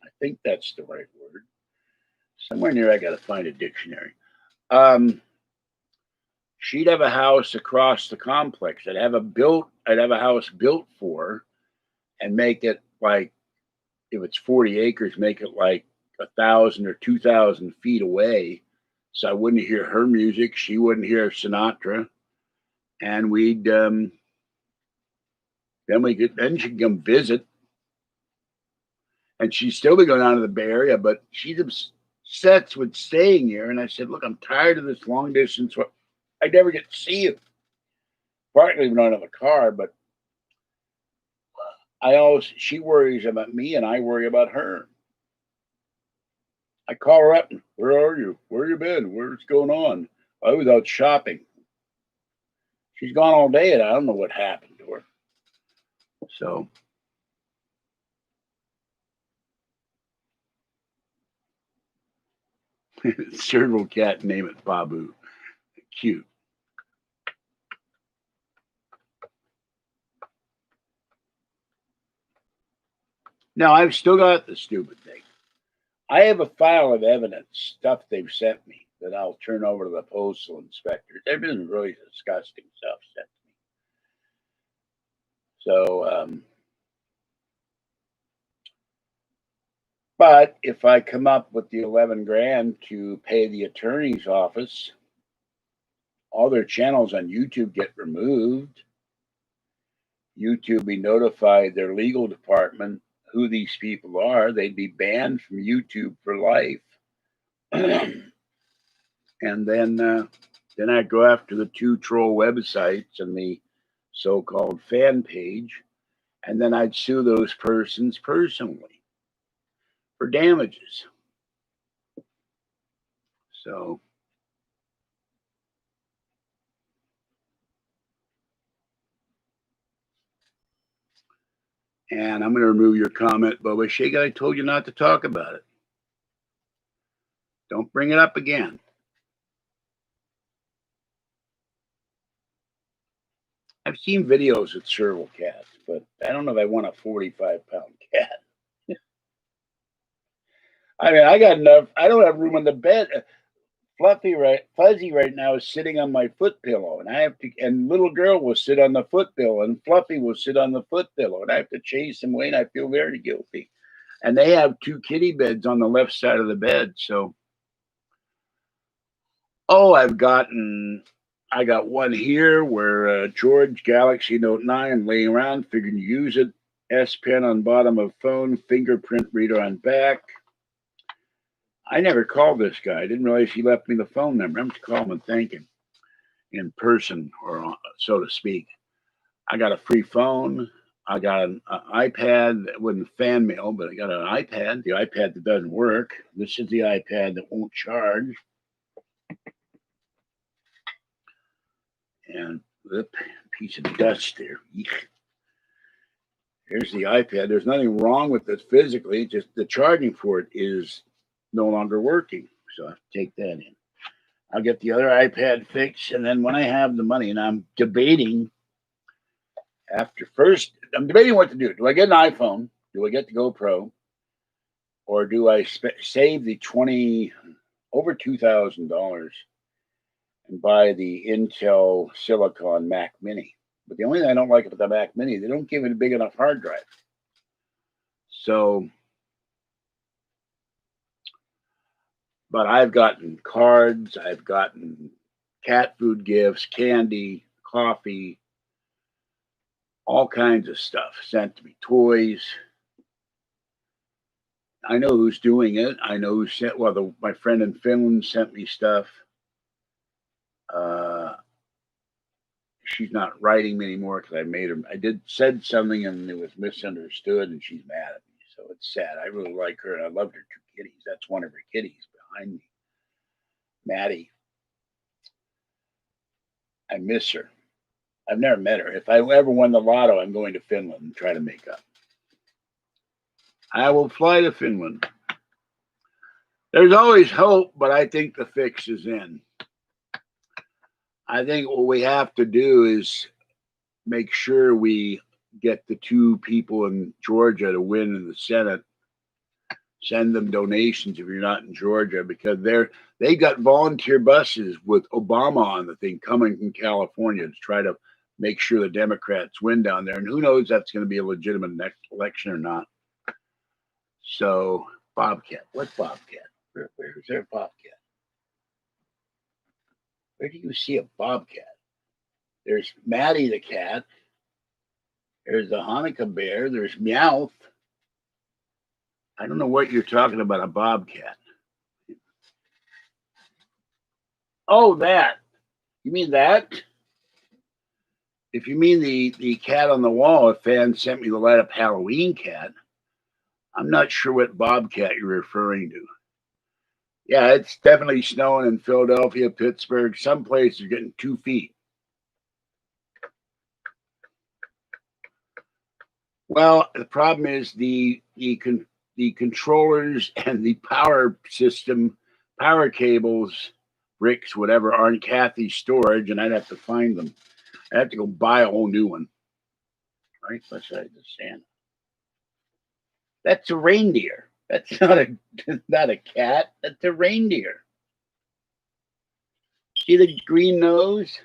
I think that's the right word. Somewhere near, I got to find a dictionary. She'd have a house across the complex. I'd have a house built for her, and make it like, if it's 40 acres, make it like 1,000 or 2,000 feet away So I wouldn't hear her music. She wouldn't hear Sinatra. And then she'd come visit, and she'd still be going down to the Bay Area, but she's obsessed with staying here. And I said, look, I'm tired of this long distance. I never get to see you. Partly we don't have a car, but she worries about me and I worry about her. I call her up, where are you? Where you been? Where's going on? I was out shopping. She's gone all day and I don't know what happened to her. So serval cat, name it Babu. Cute. Now I've still got the stupid thing. I have a file of evidence, stuff they've sent me that I'll turn over to the postal inspector. They've been really disgusting stuff sent to me. So, but if I come up with the 11 grand to pay the attorney's office, all their channels on YouTube get removed. YouTube be notified their legal department who these people are. They'd be banned from YouTube for life. And then I go after the 2 troll websites and the so-called fan page, and then I'd sue those persons personally for damages. So and I'm going to remove your comment, Bubba Shaga. I told you not to talk about it. Don't bring it up again. I've seen videos with serval cats, but I don't know if I want a 45-pound cat. I mean, I got enough. I don't have room on the bed. Fuzzy right now is sitting on my foot pillow, and I have to. And little girl will sit on the foot pillow, and Fluffy will sit on the foot pillow, and I have to chase them away, and I feel very guilty. And they have 2 kitty beds on the left side of the bed, so. Oh, I got one here where George Galaxy Note 9 laying around, figured to use it. S Pen on bottom of phone, fingerprint reader on back. I never called this guy. I didn't realize he left me the phone number. I'm to call him and thank him in person, or so to speak. I got a free phone. I got an iPad that wasn't fan mail, but I got an iPad. The iPad that doesn't work. This is the iPad that won't charge. And the piece of dust there. Here's the iPad. There's nothing wrong with this physically. Just the charging for it is no longer working. So I have to take that in. I'll get the other iPad fixed. And then when I have the money, and I'm debating I'm debating what to do. Do I get an iPhone? Do I get the GoPro? Or do I save the over $2,000 and buy the Intel Silicon Mac Mini? But the only thing I don't like about the Mac Mini, they don't give it a big enough hard drive. So, but I've gotten cards, I've gotten cat food gifts, candy, coffee, all kinds of stuff sent to me, toys. I know who's doing it. I know who sent. Well, my friend in Finland sent me stuff. She's not writing me anymore because I said something and it was misunderstood, and she's mad at me. So it's sad. I really like her, and I loved her 2 kitties. That's one of her kitties behind me, Maddie. I miss her. I've never met her. If I ever won the lotto, I'm going to Finland and try to make up. I will fly to Finland. There's always hope, but I think the fix is in. I think what we have to do is make sure we get the 2 people in Georgia to win in the Senate. Send them donations if you're not in Georgia, because they got volunteer buses with Obama on the thing coming from California to try to make sure the Democrats win down there. And who knows if that's going to be a legitimate next election or not. So, Bobcat. What Bobcat? Where's their Bobcat? Where do you see a bobcat? There's Maddie the cat. There's the Hanukkah bear. There's Meowth. I don't know what you're talking about, a bobcat. Oh, that. You mean that? If you mean the cat on the wall, a fan sent me the light up Halloween cat. I'm not sure what bobcat you're referring to. Yeah, it's definitely snowing in Philadelphia, Pittsburgh. Some places are getting 2 feet. Well, the problem is the controllers and the power system, power cables, bricks, whatever, are in Kathy's storage, and I'd have to find them. I'd have to go buy a whole new one. Right beside the Santa. That's a reindeer. That's not a cat. That's a reindeer. See the green nose,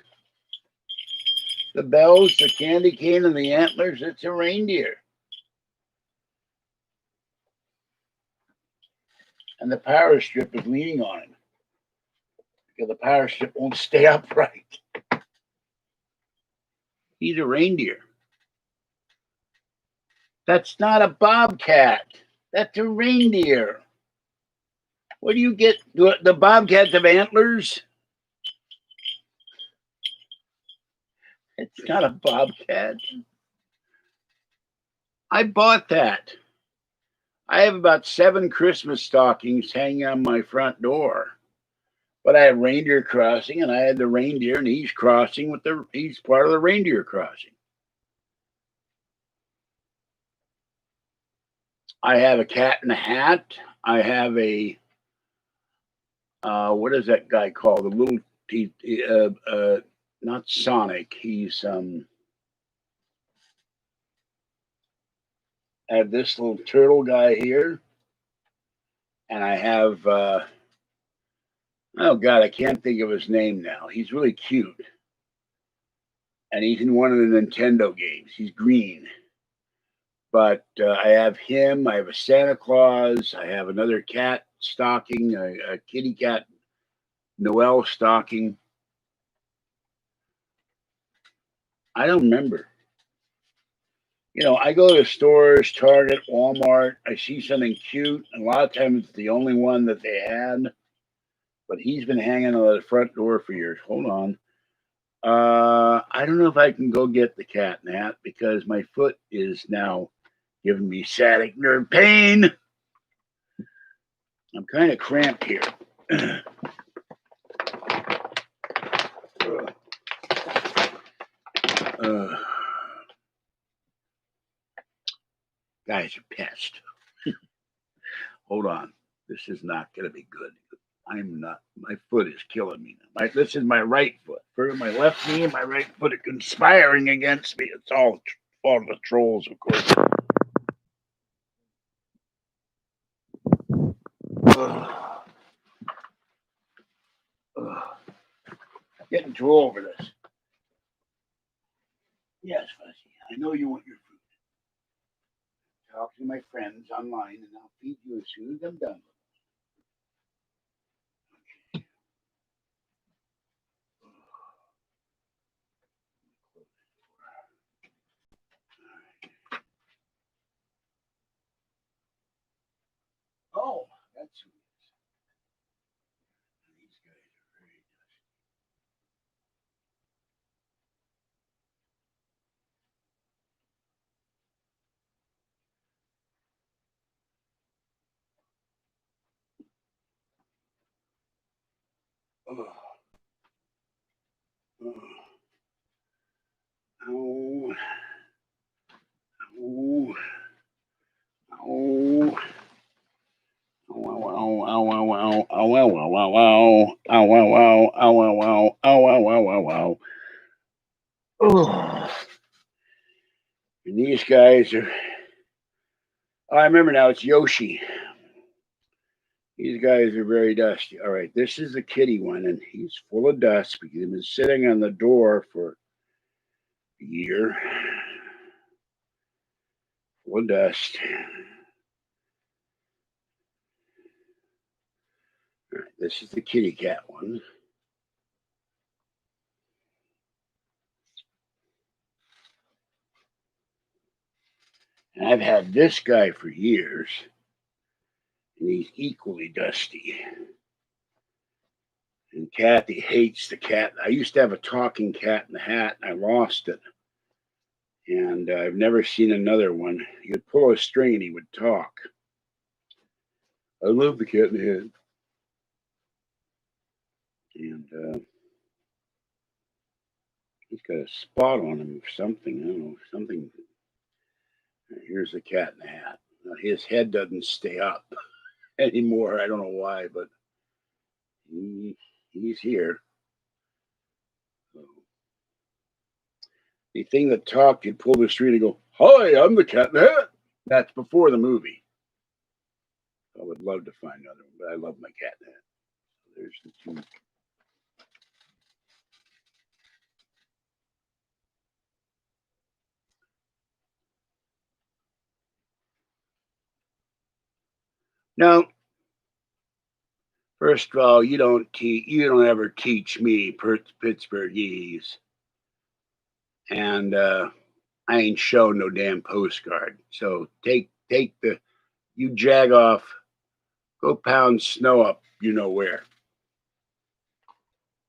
the bells, the candy cane, and the antlers? It's a reindeer. And the power strip is leaning on him because the power strip won't stay upright. He's a reindeer. That's not a bobcat. That's a reindeer. What do you get? The bobcats have antlers? It's not a bobcat. I bought that. I have about 7 Christmas stockings hanging on my front door. But I have reindeer crossing, and I had the reindeer, and he's crossing he's part of the reindeer crossing. I have a cat in a hat. I have a what is that guy called? The little not Sonic. He's I have this little turtle guy here, and I have oh god, I can't think of his name now. He's really cute, and he's in one of the Nintendo games. He's green. But I have him. I have a Santa Claus. I have another cat stocking, a kitty cat Noel stocking. I don't remember. I go to stores, Target, Walmart. I see something cute, and a lot of times it's the only one that they had. But he's been hanging on the front door for years. Hold on. I don't know if I can go get the cat, Nat, because my foot is now giving me sciatic nerve pain. I'm kind of cramped here. Guy's a pest. Hold on. This is not going to be good. I'm not. My foot is killing me. This is my right foot. My left knee and my right foot are conspiring against me. It's all the trolls, of course. Getting too over this. Yes, Fuzzy. I know you want your food. Talk to my friends online, and I'll feed you as soon as I'm done. Okay. Oh, that's who it is. These guys are very dusty. Oh. Oh. Oh. Oh. And these guys are. Oh, I remember now. It's Yoshi. These guys are very dusty. All right, this is the kitty one, and he's full of dust because he's been sitting on the door for a year. Full of dust. All right, this is the kitty cat one. And I've had this guy for years, and he's equally dusty. And Kathy hates the cat. I used to have a talking cat in the hat, and I lost it. And I've never seen another one. You'd pull a string and he would talk. I love the cat in the hat. And he's got a spot on him or something. I don't know, something. Here's the cat in the hat. Now, his head doesn't stay up anymore. I don't know why, but he's here. So, the thing that talked, you'd pull the string and go, "Hi, I'm the cat in the hat." That's before the movie. I would love to find another one, but I love my cat in the hat. So there's the two. Now, first of all, you don't ever teach me Pittsburghese, and I ain't showing no damn postcard. So take the you jag off, go pound snow up, you know where.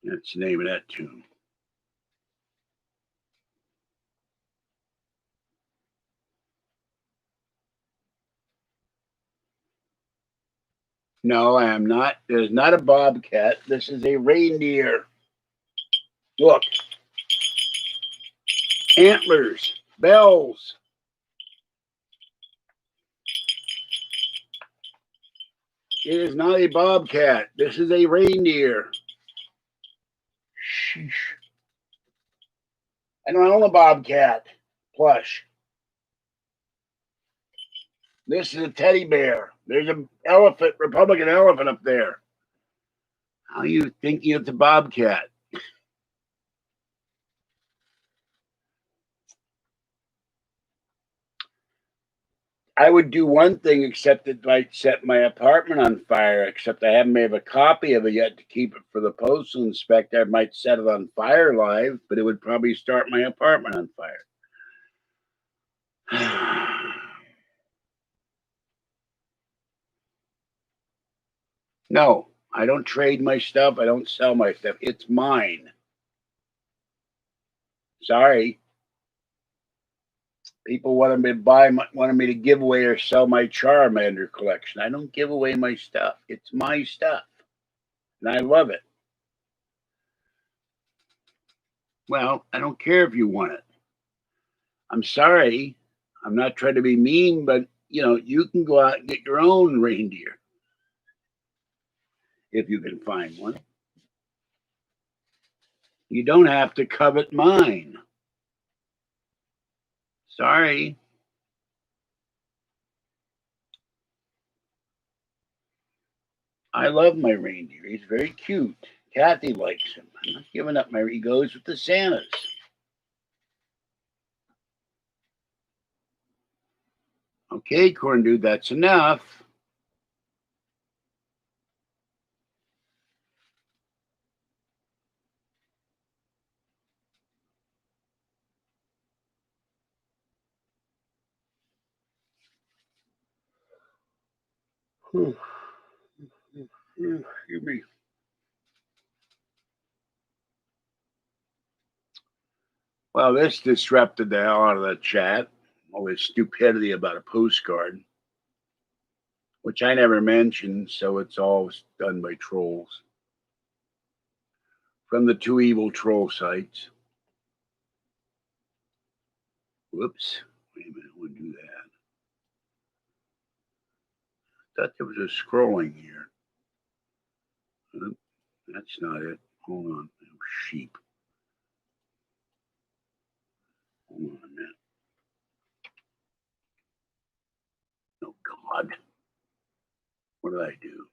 That's the name of that tune. No, I am not. There's not a bobcat. This is a reindeer. Look, antlers, bells. It is not a bobcat. This is a reindeer. Sheesh. I don't own a bobcat plush. This is a teddy bear. There's an elephant, Republican elephant up there. How are you thinking it's a bobcat? I would do one thing, except it might set my apartment on fire. Except I haven't made a copy of it yet to keep it for the postal inspector. I might set it on fire live, but it would probably start my apartment on fire. No, I don't trade my stuff. I don't sell my stuff. It's mine. Sorry. People wanted me to wanted me to give away or sell my Charmander collection. I don't give away my stuff. It's my stuff, and I love it. Well, I don't care if you want it. I'm sorry. I'm not trying to be mean, but you can go out and get your own reindeer if you can find one. You don't have to covet mine. Sorry. I love my reindeer. He's very cute. Kathy likes him. I'm not giving up he goes with the Santas. Okay, corn dude, that's enough. Excuse me. Well, this disrupted the hell out of the chat. All this stupidity about a postcard, which I never mentioned, so it's all done by trolls from the two evil troll sites. Whoops. Wait a minute, I want to do that. I thought there was a scrolling here. That's not it. Hold on. Oh, sheep. Hold on a minute. Oh, God. What did I do?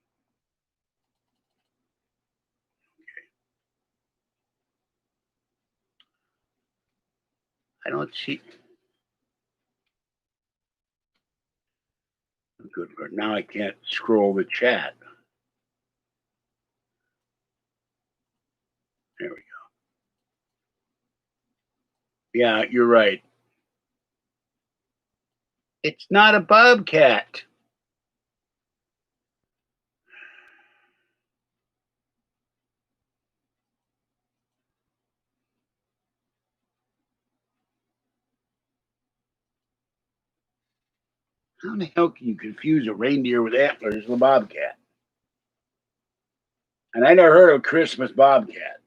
I don't see. Good Lord. Now I can't scroll the chat. There we go. Yeah, you're right. It's not a bobcat. How the hell can you confuse a reindeer with antlers with a bobcat? And I never heard of Christmas bobcat.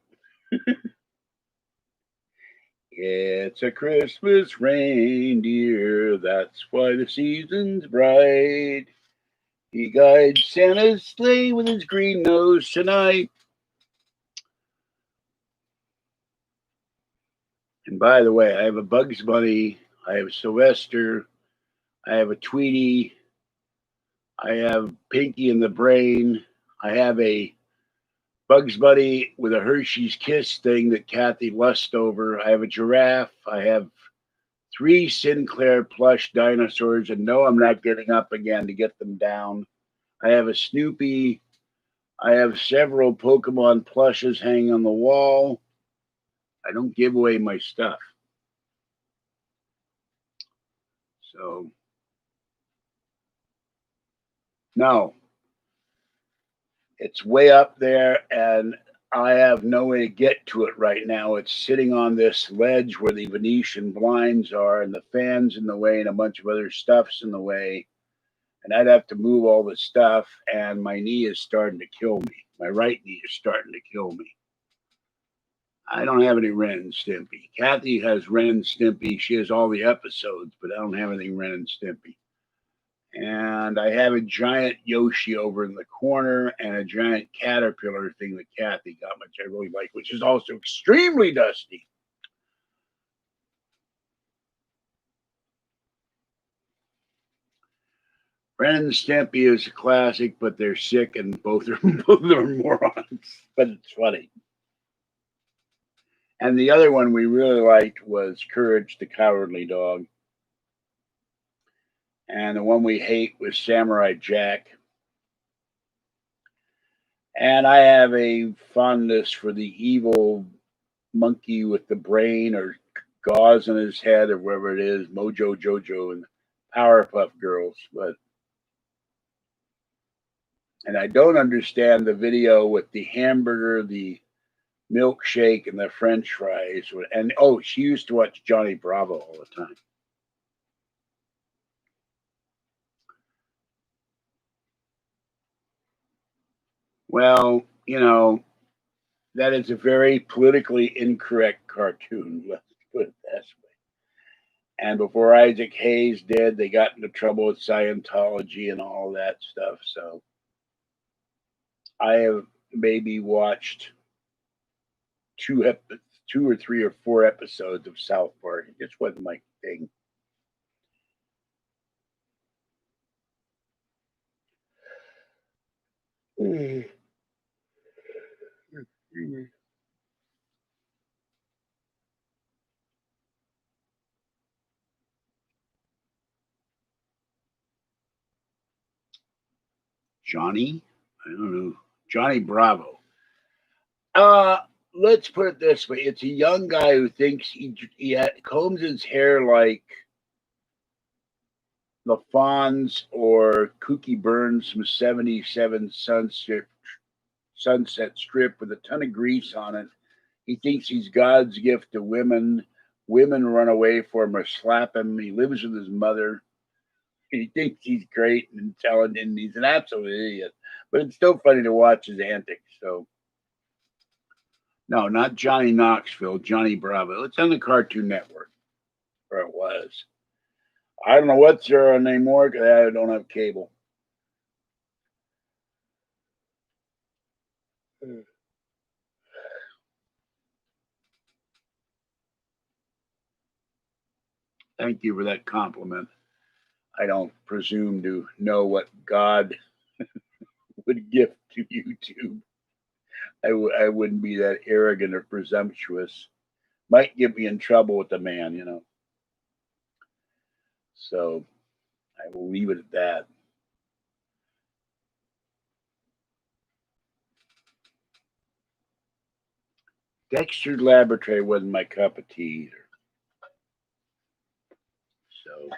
It's a Christmas reindeer, that's why the season's bright. He guides Santa's sleigh with his green nose tonight. And by the way, I have a Bugs Bunny, I have Sylvester, I have a Tweety, I have Pinky in the Brain, I have a Bugs Bunny with a Hershey's Kiss thing that Kathy lust over. I have a giraffe. I have 3 Sinclair plush dinosaurs, and no, I'm not getting up again to get them down. I have a Snoopy. I have several Pokemon plushes hanging on the wall. I don't give away my stuff. So, no, it's way up there, and I have no way to get to it right now. It's sitting on this ledge where the Venetian blinds are, and the fan's in the way, and a bunch of other stuff's in the way. And I'd have to move all the stuff, and my knee is starting to kill me. My right knee is starting to kill me. I don't have any Ren and Stimpy. Kathy has Ren and Stimpy. She has all the episodes, but I don't have any Ren and Stimpy. And I have a giant Yoshi over in the corner and a giant caterpillar thing that Kathy got, which I really like, which is also extremely dusty. Ren and Stimpy is a classic, but they're sick and both are both are morons. But it's funny. And the other one we really liked was Courage the Cowardly Dog. And the one we hate was Samurai Jack. And I have a fondness for the evil monkey with the brain or gauze on his head or wherever it is, Mojo Jojo and Powerpuff Girls. And I don't understand the video with the hamburger, the milkshake, and the French fries. And oh, she used to watch Johnny Bravo all the time. Well, that is a very politically incorrect cartoon. Let's put it this way. And before Isaac Hayes did, they got into trouble with Scientology and all that stuff. So I have maybe watched two or three or four episodes of South Park. It just wasn't my thing. Johnny? I don't know. Johnny Bravo. Uh, let's put it this way: it's a young guy who thinks he combs his hair like the Fonz or Kooky Burns from 77 Sunset Strip with a ton of grease on it. He thinks he's God's gift to women. Women run away for him or slap him. He lives with his mother. He thinks he's great and intelligent, and he's an absolute idiot. But it's still funny to watch his antics. So, no, not Johnny Knoxville, Johnny Bravo. It's on the Cartoon Network, or it was. I don't know what's there on anymore because I don't have cable. Thank you for that compliment. I don't presume to know what God would gift to YouTube. I wouldn't be that arrogant or presumptuous. Might get me in trouble with the man. So I will leave it at that. Dexter's Laboratory wasn't my cup of tea either. So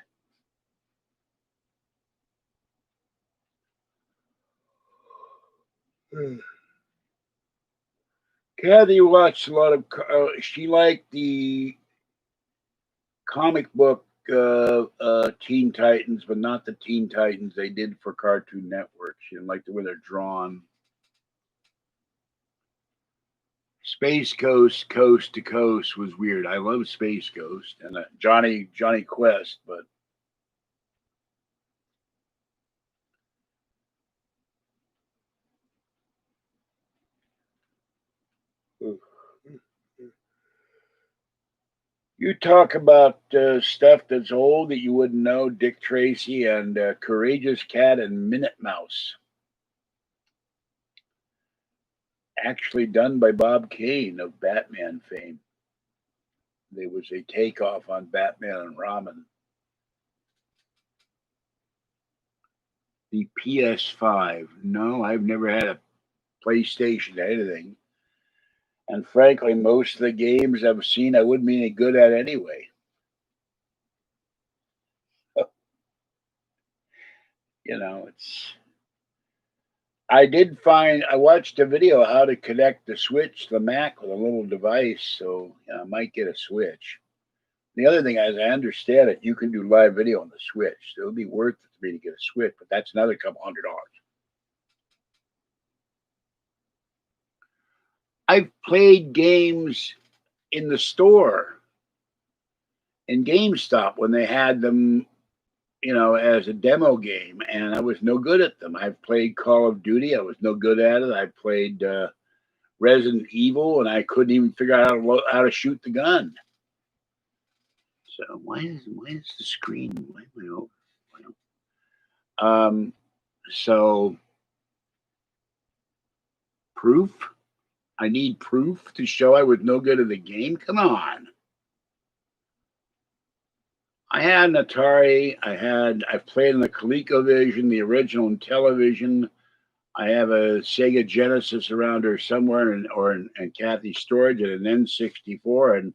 Kathy watched a lot of. She liked the comic book Teen Titans, but not the Teen Titans they did for Cartoon Network. She didn't like the way they're drawn. Space Ghost, Coast to Coast was weird. I love Space Ghost and Johnny Quest, but you talk about stuff that's old that you wouldn't know. Dick Tracy and Courageous Cat and Minute Mouse, actually done by Bob Kane of Batman fame. There was a takeoff on Batman and Robin. The PS5. No, I've never had a PlayStation or anything. And frankly, most of the games I've seen, I wouldn't be any good at anyway. It's. I did find I watched a video how to connect the Switch to the Mac with a little device, so I might get a Switch. The other thing, as I understand it, you can do live video on the Switch, so it'll be worth it for me to get a Switch, but that's another couple $100. I've played games in the store in GameStop when they had them, as a demo game, and I was no good at them. I've played Call of Duty, I was no good at it. I played Resident Evil, and I couldn't even figure out how to shoot the gun. So why is the screen? Why am I over? So proof. I need proof to show I was no good at the game. Come on. I had an Atari. I've played in the ColecoVision, the original Intellivision. I have a Sega Genesis around here somewhere, in Kathy's storage, and an N64, and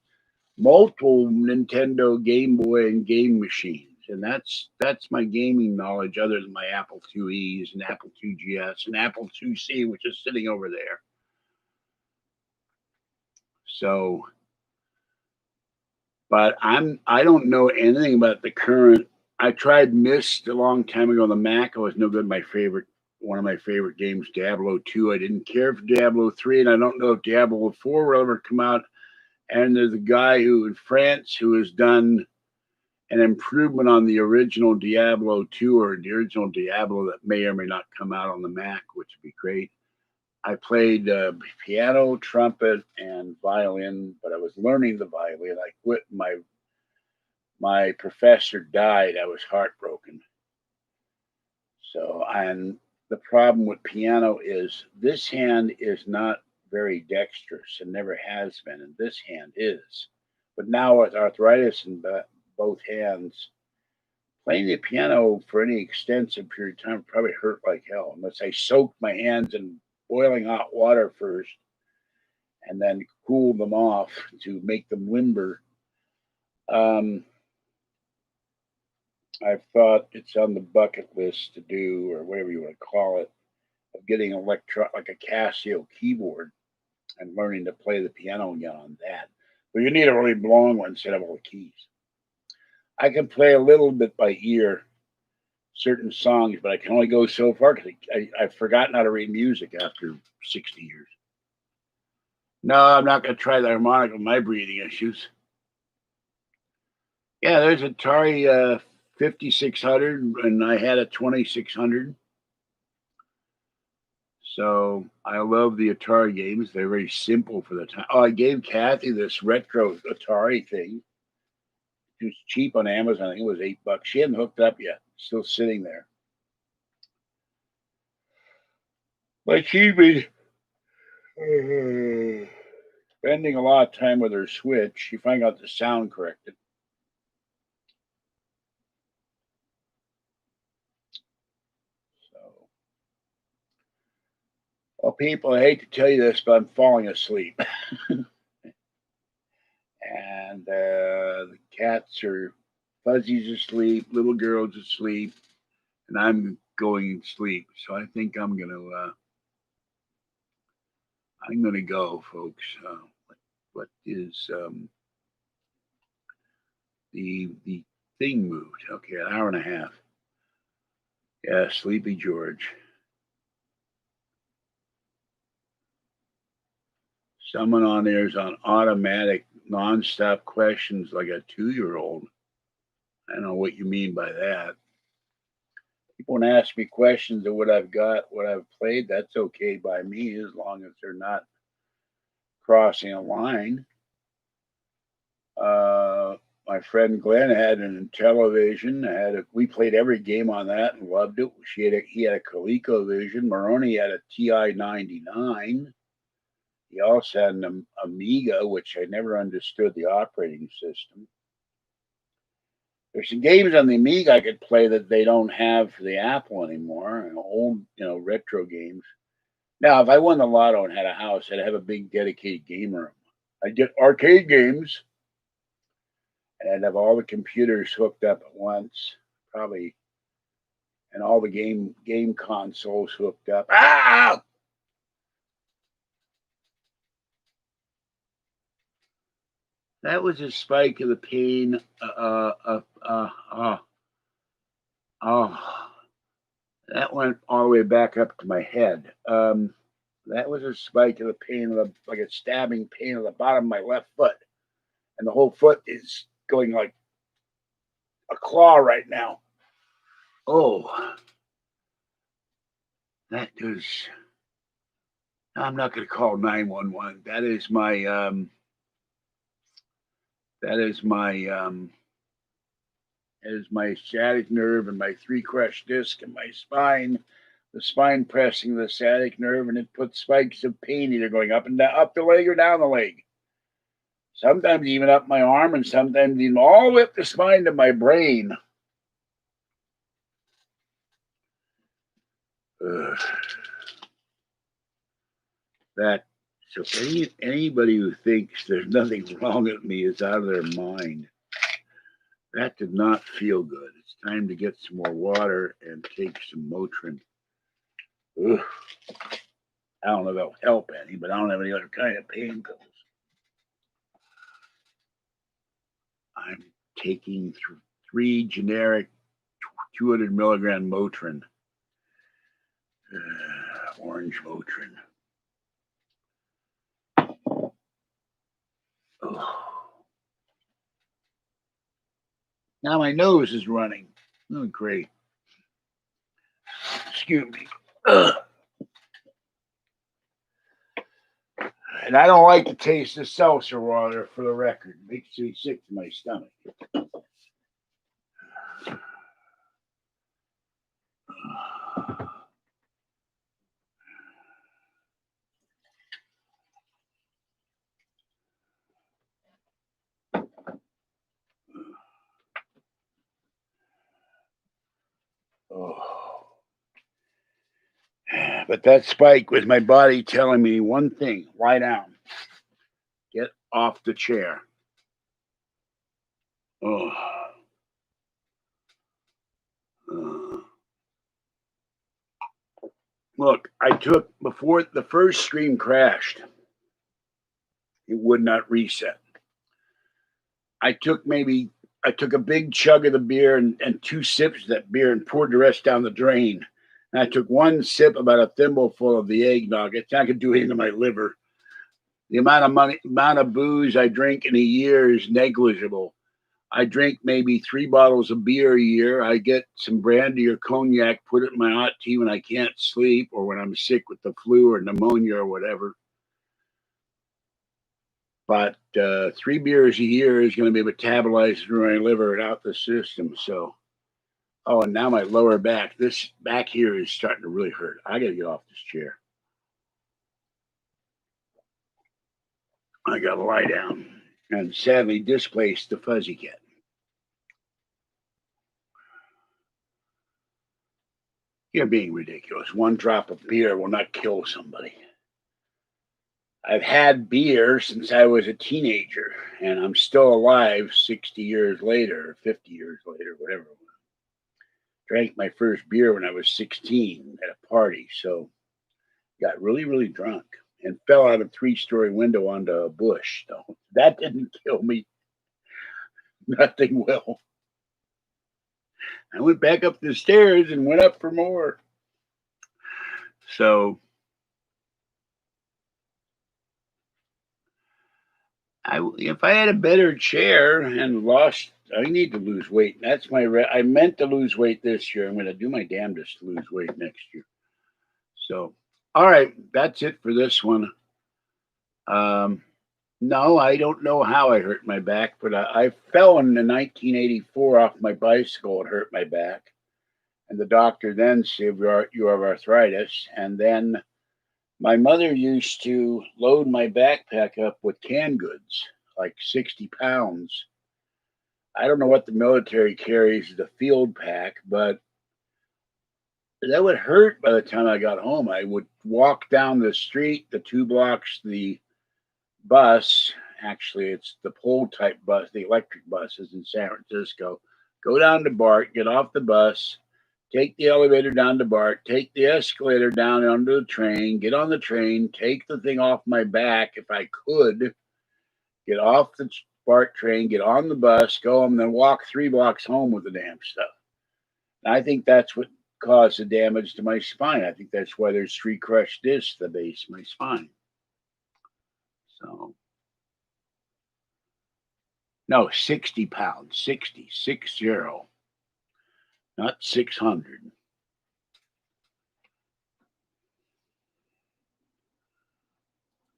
multiple Nintendo, Game Boy, and game machines. And that's my gaming knowledge, other than my Apple IIe's and Apple IIgs and Apple IIc, which is sitting over there. So, but I don't know anything about the current. I tried Myst a long time ago on the Mac. I was no good. One of my favorite games, Diablo 2. I didn't care for Diablo 3, and I don't know if Diablo 4 will ever come out. And there's a guy in France who has done an improvement on the original Diablo 2 or the original Diablo that may or may not come out on the Mac, which would be great. I played piano, trumpet, and violin, but I was learning the violin. I quit. My professor died. I was heartbroken. So, and the problem with piano is this hand is not very dexterous and never has been, and this hand is. But now with arthritis in both hands, playing the piano for any extensive period of time probably hurt like hell unless I soaked my hands in boiling hot water first and then cooled them off to make them limber. I've thought it's on the bucket list to do, or whatever you want to call it, of getting like a Casio keyboard and learning to play the piano again on that. But you need a really long one instead of all the keys. I can play a little bit by ear, certain songs, but I can only go so far because I've forgotten how to read music after 60 years. No, I'm not going to try the harmonica with my breathing issues. Yeah, there's Atari 5600, and I had a 2600. So I love the Atari games. They're very simple for the time. Oh, I gave Kathy this retro Atari thing. It was cheap on Amazon. I think it was $8. She hadn't hooked up yet. Still sitting there. But she's been spending a lot of time with her Switch. She finally got the sound corrected. So, well, people, I hate to tell you this, but I'm falling asleep. And the cats are Fuzzy's asleep, little girl's asleep, and I'm going to sleep. So I think I'm going to I'm going to go, folks. What is the thing moved? Okay, an hour and a half. Yeah, Sleepy George. Someone on there is on automatic, nonstop questions like a 2-year-old. I don't know what you mean by that. People want to ask me questions of what I've got, what I've played. That's okay by me as long as they're not crossing a line. My friend Glenn had an Intellivision. We played every game on that and loved it. He had a ColecoVision. Maroney had a TI 99. He also had an Amiga, which I never understood the operating system. There's some games on the Amiga I could play that they don't have for the Apple anymore, and old, retro games. Now, if I won the lotto and had a house, I'd have a big dedicated game room. I'd get arcade games, and I'd have all the computers hooked up at once, probably, and all the game consoles hooked up. Ah! That was a spike of the pain. That went all the way back up to my head. That was a spike of the pain, like a stabbing pain at the bottom of my left foot, and the whole foot is going like a claw right now. Oh, that is. I'm not going to call 911. That is my. That is my sciatic nerve and my 3 crushed disc in my spine. The spine pressing the sciatic nerve, and it puts spikes of pain either going up and down, up the leg or down the leg. Sometimes even up my arm, and sometimes even all the way up the spine to my brain. Ugh. So anybody who thinks there's nothing wrong with me is out of their mind. That did not feel good. It's time to get some more water and take some Motrin. Ugh. I don't know if that'll help any, but I don't have any other kind of pain pills. I'm taking 3 generic 200 milligram Motrin. Orange Motrin. Oh. Now my nose is running. Oh, great. Excuse me. Ugh. And I don't like the taste of seltzer water, for the record. It makes me sick to my stomach. Oh. But that spike was my body telling me one thing: lie down, get off the chair. Oh. Look, I took, before the first stream crashed, it would not reset. I took a big chug of the beer and 2 sips of that beer and poured the rest down the drain. And I took 1 sip, about a thimbleful of the eggnog. It's not going to do anything to my liver. The amount of booze I drink in a year is negligible. I drink maybe 3 bottles of beer a year. I get some brandy or cognac, put it in my hot tea when I can't sleep or when I'm sick with the flu or pneumonia or whatever. But 3 beers a year is going to be metabolized through my liver and out the system. So, and now my lower back, this back here is starting to really hurt. I got to get off this chair. I got to lie down and sadly displace the fuzzy cat. You're being ridiculous. 1 drop of beer will not kill somebody. I've had beer since I was a teenager, and I'm still alive 60 years later, 50 years later, whatever. Drank my first beer when I was 16 at a party, so got really, really drunk. and fell out of a 3-story window onto a bush. So that didn't kill me. Nothing will. I went back up the stairs and went up for more. So if I had a better chair and lost, I need to lose weight. That's my. I meant to lose weight this year. I'm going to do my damnedest to lose weight next year. So, all right, that's it for this one. No, I don't know how I hurt my back, but I fell in 1984 off my bicycle. It hurt my back, and the doctor then said you have arthritis. And then my mother used to load my backpack up with canned goods, like 60 pounds. I don't know what the military carries, the field pack, but that would hurt by the time I got home. I would walk down the street, the 2 blocks, the bus, actually, it's the pole type bus, the electric buses in San Francisco, go down to BART, get off the bus, take the elevator down to BART, take the escalator down onto the train, get on the train, take the thing off my back if I could, get off the BART train, get on the bus, go home, and then walk 3 blocks home with the damn stuff. And I think that's what caused the damage to my spine. I think that's why there's 3 crushed discs at the base of my spine. So, no, 60 pounds, 60, 60, not 600.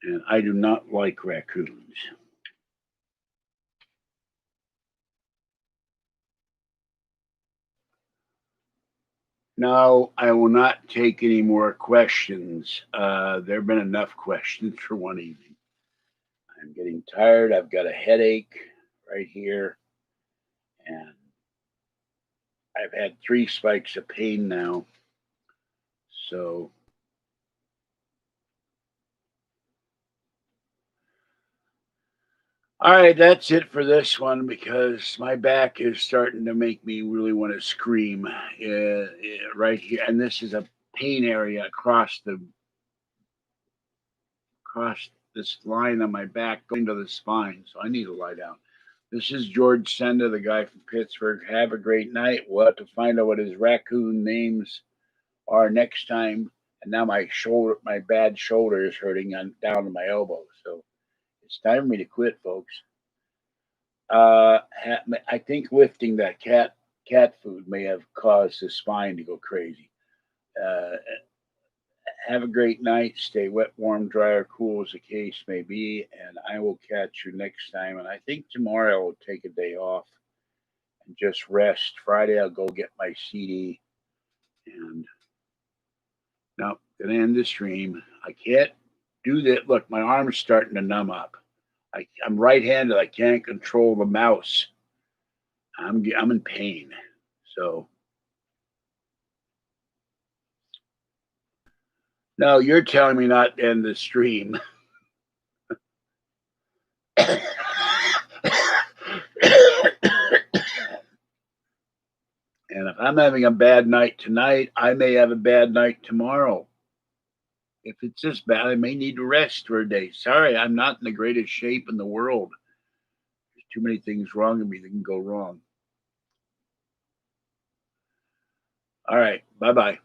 And I do not like raccoons. No, I will not take any more questions. There have been enough questions for one evening. I'm getting tired. I've got a headache right here, and I've had 3 spikes of pain now. So, all right, that's it for this one because my back is starting to make me really want to scream right here. And this is a pain area across this line on my back going to the spine. So I need to lie down. This is George Senda, the guy from Pittsburgh. Have a great night. We'll have to find out what his raccoon names are next time. And now my bad shoulder is hurting down to my elbow. So it's time for me to quit, folks. I think lifting that cat food may have caused the spine to go crazy. Uh, have a great night. Stay wet, warm, dry, or cool as the case may be. And I will catch you next time. And I think tomorrow I will take a day off and just rest. Friday I'll go get my CD. And now, gonna end the stream. I can't do that. Look, my arm's starting to numb up. I'm right-handed. I can't control the mouse. I'm in pain. So no, you're telling me not to end the stream. And if I'm having a bad night tonight, I may have a bad night tomorrow. If it's this bad, I may need to rest for a day. Sorry, I'm not in the greatest shape in the world. There's too many things wrong with me that can go wrong. All right. Bye-bye.